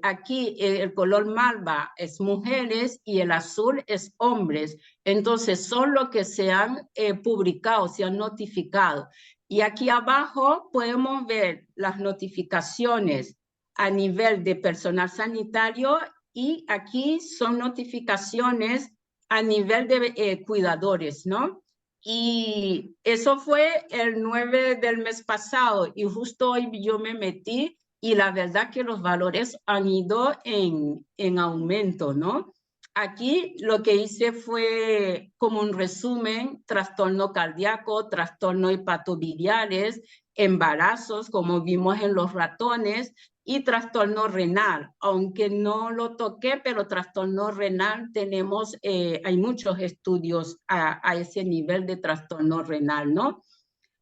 [SPEAKER 5] Aquí el color malva es mujeres y el azul es hombres. Entonces son los que se han publicado, se han notificado. Y aquí abajo podemos ver las notificaciones a nivel de personal sanitario y aquí son notificaciones a nivel de cuidadores, ¿no? Y eso fue el 9 del mes pasado y justo hoy yo me metí y la verdad que los valores han ido en aumento, ¿no? Aquí lo que hice fue como un resumen: trastorno cardíaco, trastorno hepatobiliares, embarazos, como vimos en los ratones, y trastorno renal. Aunque no lo toqué, pero trastorno renal tenemos, hay muchos estudios a ese nivel de trastorno renal, ¿no?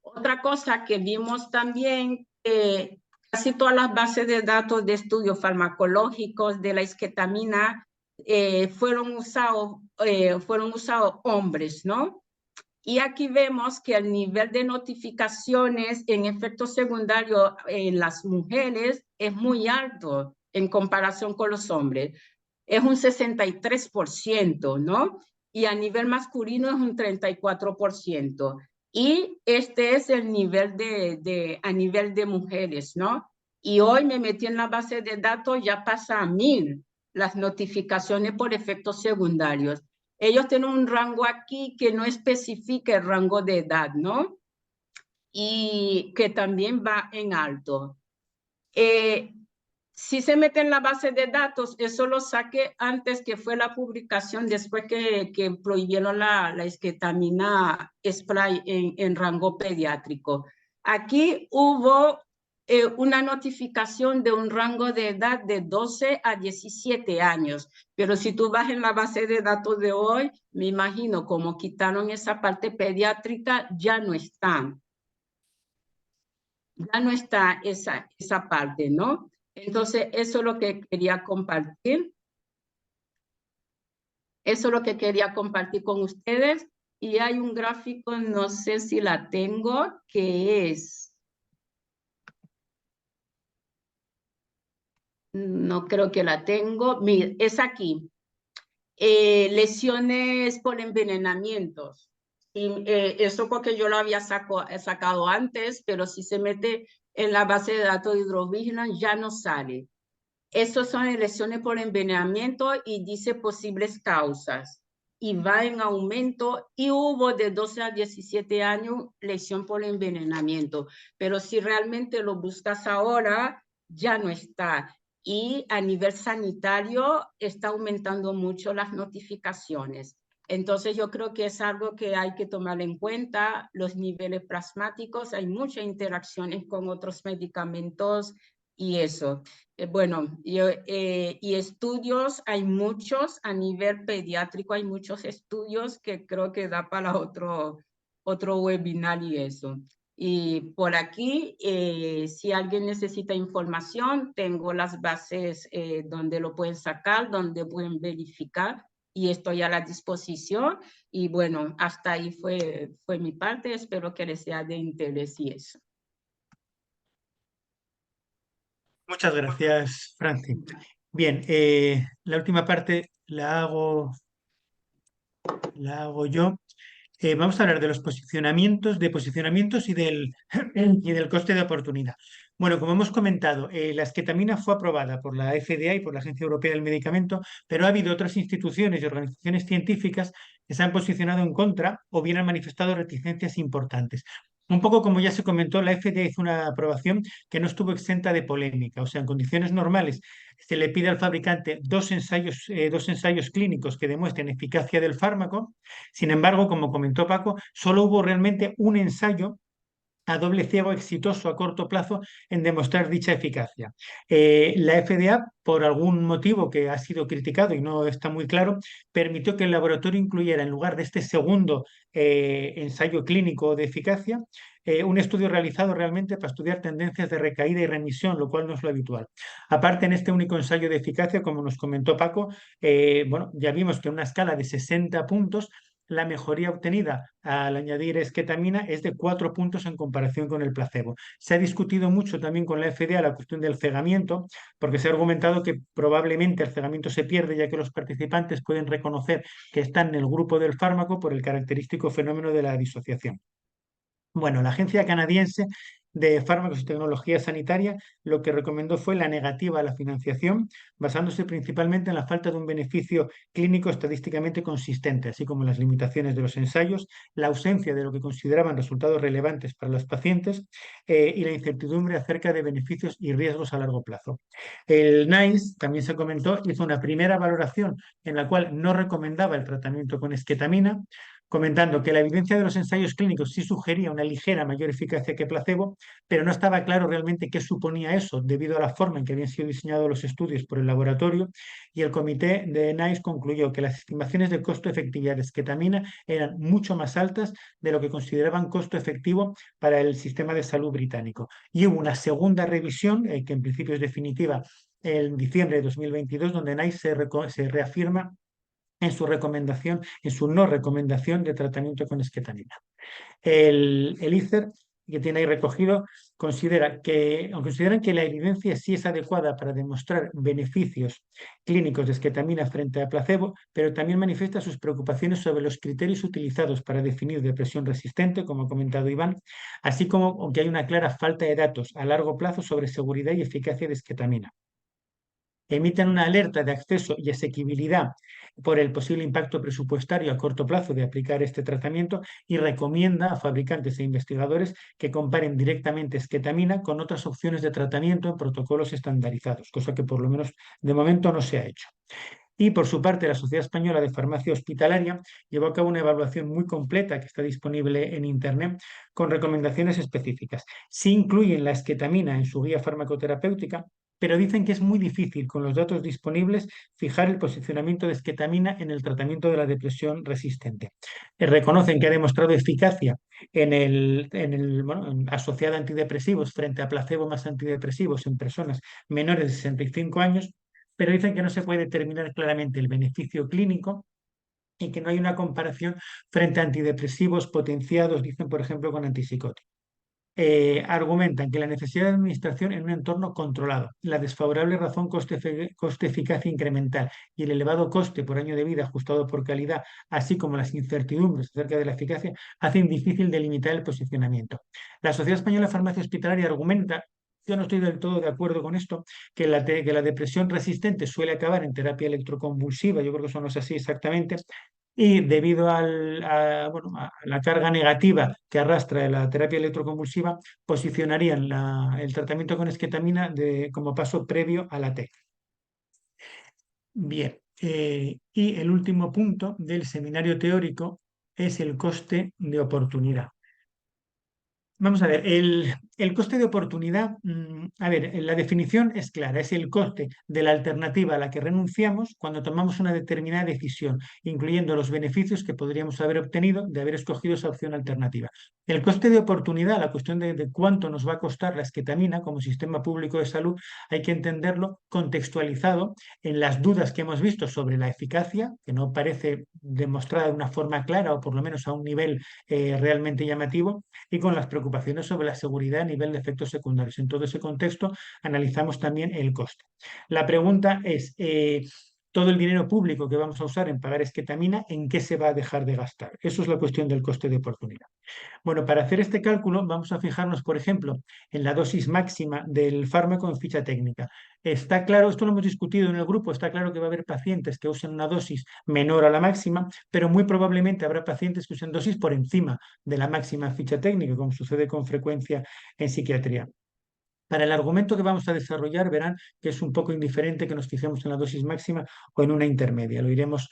[SPEAKER 5] Otra cosa que vimos también, casi todas las bases de datos de estudios farmacológicos de la esketamina fueron usados hombres, ¿no? Y aquí vemos que el nivel de notificaciones en efectos secundarios en las mujeres es muy alto en comparación con los hombres. Es un 63%, ¿no? Y a nivel masculino es un 34%. Y este es el nivel a nivel de mujeres, ¿no? Y hoy me metí en la base de datos, ya pasa a 1000 las notificaciones por efectos secundarios. Ellos tienen un rango aquí que no especifica el rango de edad, ¿no? Y que también va en alto. Si se mete en la base de datos, eso lo saqué antes que fue la publicación, después que prohibieron la esketamina spray en rango pediátrico. Aquí hubo una notificación de un rango de edad de 12 a 17 años, pero si tú vas en la base de datos de hoy, me imagino como quitaron esa parte pediátrica, ya no están. Ya no está esa parte, ¿no? Entonces, eso es lo que quería compartir. Eso es lo que quería compartir con ustedes. Y hay un gráfico, no sé si la tengo, que es... No creo que la tengo. Mira, es aquí. Lesiones por envenenamientos. Y eso porque yo lo había sacado antes, pero si se mete en la base de datos de HydroVigilance ya no sale. Estos son lesiones por envenenamiento y dice posibles causas. Y va en aumento y hubo de 12 a 17 años lesión por envenenamiento. Pero si realmente lo buscas ahora, ya no está. Y a nivel sanitario está aumentando mucho las notificaciones. Entonces yo creo que es algo que hay que tomar en cuenta. Los niveles plasmáticos, hay muchas interacciones con otros medicamentos y eso. Bueno, y estudios, hay muchos a nivel pediátrico, hay muchos estudios que creo que da para otro webinar y eso. Y por aquí, si alguien necesita información, tengo las bases donde lo pueden sacar, donde pueden verificar, y estoy a la disposición. Y bueno, hasta ahí fue mi parte. Espero que les sea de interés y eso.
[SPEAKER 1] Muchas gracias, Franci. Bien, la última parte la hago yo. Vamos a hablar de los posicionamientos y del coste de oportunidad. Bueno, como hemos comentado, la esquetamina fue aprobada por la FDA y por la Agencia Europea del Medicamento, pero ha habido otras instituciones y organizaciones científicas que se han posicionado en contra o bien han manifestado reticencias importantes. Un poco como ya se comentó, la FDA hizo una aprobación que no estuvo exenta de polémica. O sea, en condiciones normales se le pide al fabricante dos ensayos clínicos que demuestren eficacia del fármaco. Sin embargo, como comentó Paco, solo hubo realmente un ensayo a doble ciego exitoso a corto plazo en demostrar dicha eficacia. La FDA, por algún motivo que ha sido criticado y no está muy claro, permitió que el laboratorio incluyera, en lugar de este segundo ensayo clínico de eficacia, un estudio realizado realmente para estudiar tendencias de recaída y remisión, lo cual no es lo habitual. Aparte, en este único ensayo de eficacia, como nos comentó Paco, bueno, ya vimos que en una escala de 60 puntos, la mejoría obtenida al añadir esquetamina es de 4 puntos en comparación con el placebo. Se ha discutido mucho también con la FDA la cuestión del cegamiento, porque se ha argumentado que probablemente el cegamiento se pierde ya que los participantes pueden reconocer que están en el grupo del fármaco por el característico fenómeno de la disociación. Bueno, la Agencia Canadiense de Fármacos y Tecnología Sanitaria lo que recomendó fue la negativa a la financiación, basándose principalmente en la falta de un beneficio clínico estadísticamente consistente, así como las limitaciones de los ensayos, la ausencia de lo que consideraban resultados relevantes para los pacientes y la incertidumbre acerca de beneficios y riesgos a largo plazo. El NICE, también se comentó, hizo una primera valoración en la cual no recomendaba el tratamiento con esquetamina, comentando que la evidencia de los ensayos clínicos sí sugería una ligera mayor eficacia que placebo, pero no estaba claro realmente qué suponía eso debido a la forma en que habían sido diseñados los estudios por el laboratorio, y el comité de NICE concluyó que las estimaciones de costo-efectividad de esquetamina eran mucho más altas de lo que consideraban costo efectivo para el sistema de salud británico. Y hubo una segunda revisión, que en principio es definitiva, en diciembre de 2022, donde NICE se reafirma en su recomendación, en su no recomendación de tratamiento con esquetamina. El ICER, que tiene ahí recogido, consideran que la evidencia sí es adecuada para demostrar beneficios clínicos de esquetamina frente a placebo, pero también manifiesta sus preocupaciones sobre los criterios utilizados para definir depresión resistente, como ha comentado Iván, así como que hay una clara falta de datos a largo plazo sobre seguridad y eficacia de esquetamina. Emiten una alerta de acceso y asequibilidad por el posible impacto presupuestario a corto plazo de aplicar este tratamiento y recomienda a fabricantes e investigadores que comparen directamente esquetamina con otras opciones de tratamiento en protocolos estandarizados, cosa que por lo menos de momento no se ha hecho. Y por su parte, la Sociedad Española de Farmacia Hospitalaria llevó a cabo una evaluación muy completa que está disponible en Internet con recomendaciones específicas. Sí incluyen la esquetamina en su guía farmacoterapéutica, pero dicen que es muy difícil con los datos disponibles fijar el posicionamiento de esquetamina en el tratamiento de la depresión resistente. Reconocen que ha demostrado eficacia asociada a antidepresivos frente a placebo más antidepresivos en personas menores de 65 años, pero dicen que no se puede determinar claramente el beneficio clínico y que no hay una comparación frente a antidepresivos potenciados, dicen, por ejemplo, con antipsicóticos. Argumentan que la necesidad de administración en un entorno controlado, la desfavorable razón coste-eficacia incremental y el elevado coste por año de vida ajustado por calidad, así como las incertidumbres acerca de la eficacia, hacen difícil delimitar el posicionamiento. La Sociedad Española de Farmacia Hospitalaria argumenta, yo no estoy del todo de acuerdo con esto, que la depresión resistente suele acabar en terapia electroconvulsiva, yo creo que eso no es así exactamente, y debido a la carga negativa que arrastra la terapia electroconvulsiva, posicionarían el tratamiento con esquetamina como paso previo a la TEC. Bien, y el último punto del seminario teórico es el coste de oportunidad. Vamos a ver, el coste de oportunidad, a ver, la definición es clara, es el coste de la alternativa a la que renunciamos cuando tomamos una determinada decisión, incluyendo los beneficios que podríamos haber obtenido de haber escogido esa opción alternativa. El coste de oportunidad, la cuestión de cuánto nos va a costar la esketamina como sistema público de salud, hay que entenderlo contextualizado en las dudas que hemos visto sobre la eficacia, que no parece demostrada de una forma clara o por lo menos a un nivel realmente llamativo, y con las preocupaciones sobre la seguridad a nivel de efectos secundarios. En todo ese contexto, analizamos también el coste. La pregunta es, todo el dinero público que vamos a usar en pagar esketamina, ¿en qué se va a dejar de gastar? Eso es la cuestión del coste de oportunidad. Bueno, para hacer este cálculo vamos a fijarnos, por ejemplo, en la dosis máxima del fármaco en ficha técnica. Está claro, esto lo hemos discutido en el grupo, está claro que va a haber pacientes que usen una dosis menor a la máxima, pero muy probablemente habrá pacientes que usen dosis por encima de la máxima en ficha técnica, como sucede con frecuencia en psiquiatría. Para el argumento que vamos a desarrollar, verán que es un poco indiferente que nos fijemos en la dosis máxima o en una intermedia. Lo iremos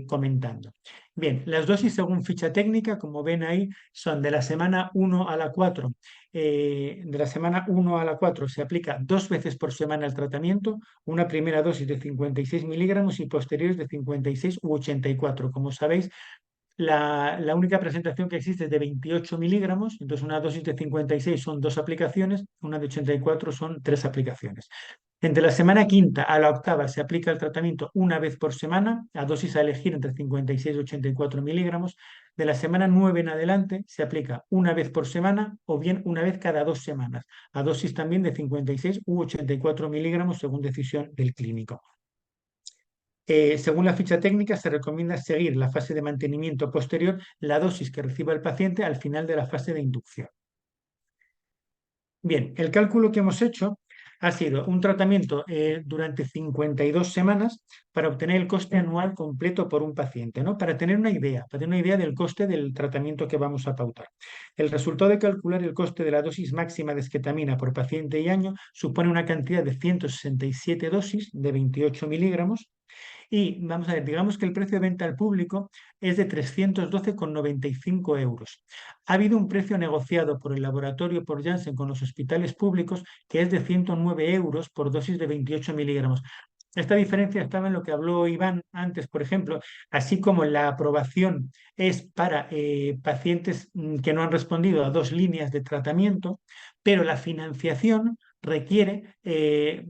[SPEAKER 1] comentando. Bien, las dosis según ficha técnica, como ven ahí, son de la semana 1 a la 4. De la semana 1 a la 4 se aplica 2 veces por semana el tratamiento, una primera dosis de 56 miligramos y posteriores de 56 u 84. Como sabéis, la única presentación que existe es de 28 miligramos, entonces una dosis de 56 son 2 aplicaciones, una de 84 son 3 aplicaciones. Entre la semana quinta a la octava se aplica el tratamiento una vez por semana, a dosis a elegir entre 56 y 84 miligramos. De la semana 9 en adelante se aplica una vez por semana o bien una vez cada 2 semanas, a dosis también de 56 u 84 miligramos según decisión del clínico. Según la ficha técnica, se recomienda seguir la fase de mantenimiento posterior, la dosis que reciba el paciente al final de la fase de inducción. Bien, el cálculo que hemos hecho ha sido un tratamiento durante 52 semanas para obtener el coste anual completo por un paciente, ¿no? Para tener una idea del coste del tratamiento que vamos a pautar. El resultado de calcular el coste de la dosis máxima de esketamina por paciente y año supone una cantidad de 167 dosis de 28 miligramos. Y vamos a ver, digamos que el precio de venta al público es de 312,95 euros. Ha habido un precio negociado por el laboratorio por Janssen con los hospitales públicos que es de 109 euros por dosis de 28 miligramos. Esta diferencia estaba en lo que habló Iván antes, por ejemplo, así como la aprobación es para pacientes que no han respondido a 2 líneas de tratamiento, pero la financiación requiere,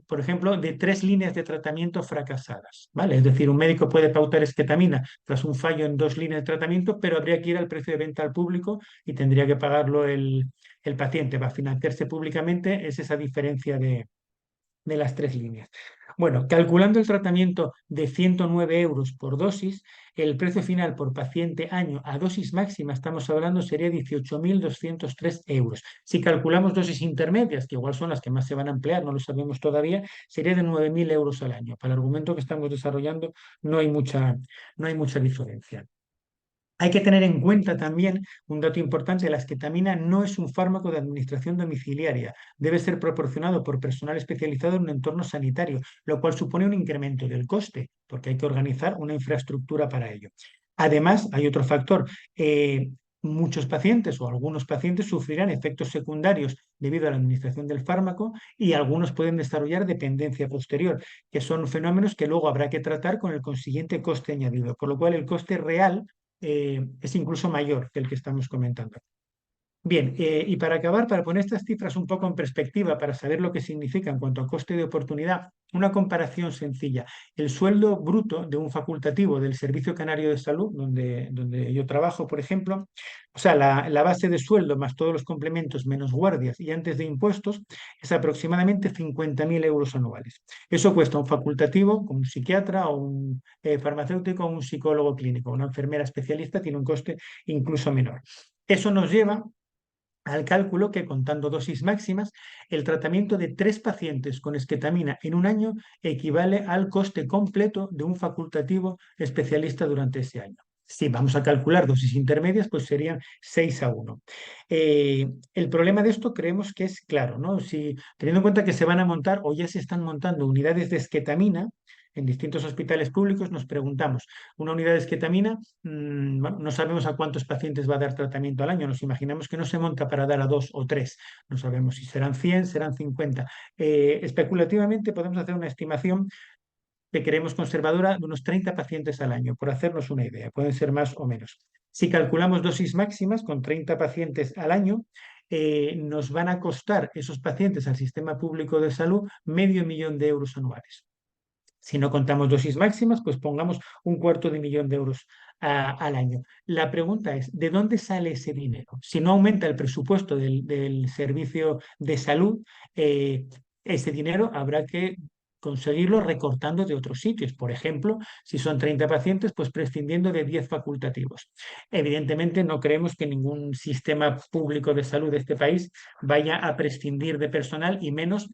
[SPEAKER 1] por ejemplo, de 3 líneas de tratamiento fracasadas, ¿vale? Es decir, un médico puede pautar esketamina tras un fallo en 2 líneas de tratamiento, pero habría que ir al precio de venta al público y tendría que pagarlo el paciente. Va a financiarse públicamente, es esa diferencia de las 3 líneas. Bueno, calculando el tratamiento de 109 euros por dosis, el precio final por paciente año a dosis máxima, estamos hablando, sería 18.203 euros. Si calculamos dosis intermedias, que igual son las que más se van a emplear, no lo sabemos todavía, sería de 9.000 euros al año. Para el argumento que estamos desarrollando no hay mucha diferencia. Hay que tener en cuenta también un dato importante: la esketamina no es un fármaco de administración domiciliaria, debe ser proporcionado por personal especializado en un entorno sanitario, lo cual supone un incremento del coste, porque hay que organizar una infraestructura para ello. Además, hay otro factor. Muchos pacientes o algunos pacientes sufrirán efectos secundarios debido a la administración del fármaco y algunos pueden desarrollar dependencia posterior, que son fenómenos que luego habrá que tratar con el consiguiente coste añadido, por lo cual el coste real es incluso mayor que el que estamos comentando. Bien, y para acabar, para poner estas cifras un poco en perspectiva, para saber lo que significa en cuanto a coste de oportunidad, una comparación sencilla. El sueldo bruto de un facultativo del Servicio Canario de Salud, donde yo trabajo, por ejemplo, o sea, la base de sueldo más todos los complementos menos guardias y antes de impuestos, es aproximadamente 50.000 euros anuales. Eso cuesta un facultativo, como un psiquiatra o un farmacéutico o un psicólogo clínico. Una enfermera especialista tiene un coste incluso menor. Eso nos lleva al cálculo que, contando dosis máximas, el tratamiento de 3 pacientes con esketamina en un año equivale al coste completo de un facultativo especialista durante ese año. Si vamos a calcular dosis intermedias, pues serían 6:1. El problema de esto creemos que es claro, ¿no? Si, teniendo en cuenta que se van a montar o ya se están montando unidades de esketamina, en distintos hospitales públicos nos preguntamos, una unidad de esquetamina, bueno, no sabemos a cuántos pacientes va a dar tratamiento al año, nos imaginamos que no se monta para dar a 2 o 3, no sabemos si serán 100, serán 50. Especulativamente podemos hacer una estimación que creemos conservadora de unos 30 pacientes al año, por hacernos una idea, pueden ser más o menos. Si calculamos dosis máximas con 30 pacientes al año, nos van a costar esos pacientes al sistema público de salud €500.000 anuales. Si no contamos dosis máximas, pues pongamos €250.000 al año. La pregunta es, ¿de dónde sale ese dinero? Si no aumenta el presupuesto del servicio de salud, ese dinero habrá que conseguirlo recortando de otros sitios. Por ejemplo, si son 30 pacientes, pues prescindiendo de 10 facultativos. Evidentemente, no creemos que ningún sistema público de salud de este país vaya a prescindir de personal y menos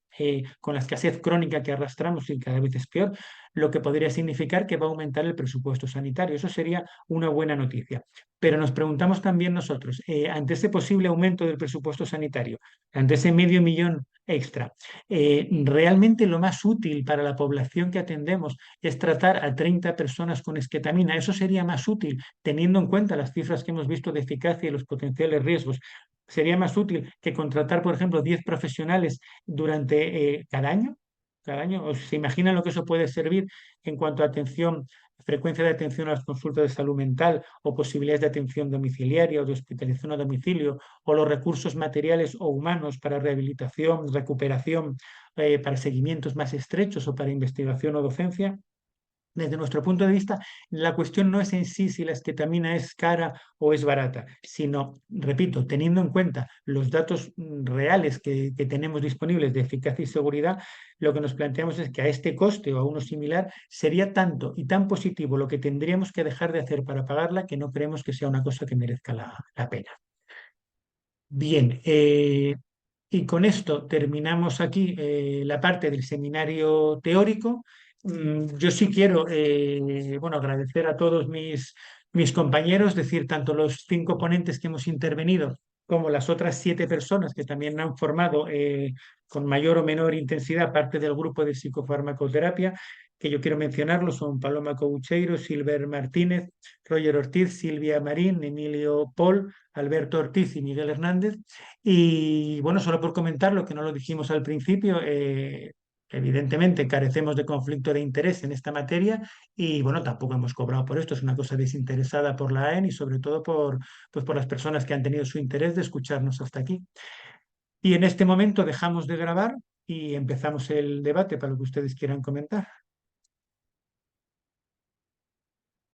[SPEAKER 1] con la escasez crónica que arrastramos y cada vez es peor, lo que podría significar que va a aumentar el presupuesto sanitario. Eso sería una buena noticia. Pero nos preguntamos también nosotros, ante ese posible aumento del presupuesto sanitario, ante ese $500.000 extra, realmente lo más útil para la población que atendemos es tratar a 30 personas con esquetamina. Eso sería más útil teniendo en cuenta las cifras que hemos visto de eficacia y los potenciales riesgos. Sería más útil que contratar, por ejemplo, 10 profesionales durante cada año. Cada año, ¿o se imaginan lo que eso puede servir en cuanto a atención, frecuencia de atención a las consultas de salud mental o posibilidades de atención domiciliaria o de hospitalización a domicilio o los recursos materiales o humanos para rehabilitación, recuperación, para seguimientos más estrechos o para investigación o docencia? Desde nuestro punto de vista, la cuestión no es en sí si la esquetamina es cara o es barata, sino, repito, teniendo en cuenta los datos reales que tenemos disponibles de eficacia y seguridad, lo que nos planteamos es que a este coste o a uno similar sería tanto y tan positivo lo que tendríamos que dejar de hacer para pagarla que no creemos que sea una cosa que merezca la pena. Bien, y con esto terminamos aquí la parte del seminario teórico. Yo sí quiero bueno, agradecer a todos mis compañeros, es decir, tanto los 5 ponentes que hemos intervenido como las otras 7 personas que también han formado con mayor o menor intensidad parte del grupo de psicofarmacoterapia, que yo quiero mencionarlos, son Paloma Coucheiro, Silver Martínez, Roger Ortiz, Silvia Marín, Emilio Paul, Alberto Ortiz y Miguel Hernández. Y bueno, solo por comentar lo que no lo dijimos al principio, evidentemente carecemos de conflicto de interés en esta materia y bueno, tampoco hemos cobrado por esto, es una cosa desinteresada por la AEN y sobre todo pues por las personas que han tenido su interés de escucharnos hasta aquí. Y en este momento dejamos de grabar y empezamos el debate para lo que ustedes quieran comentar.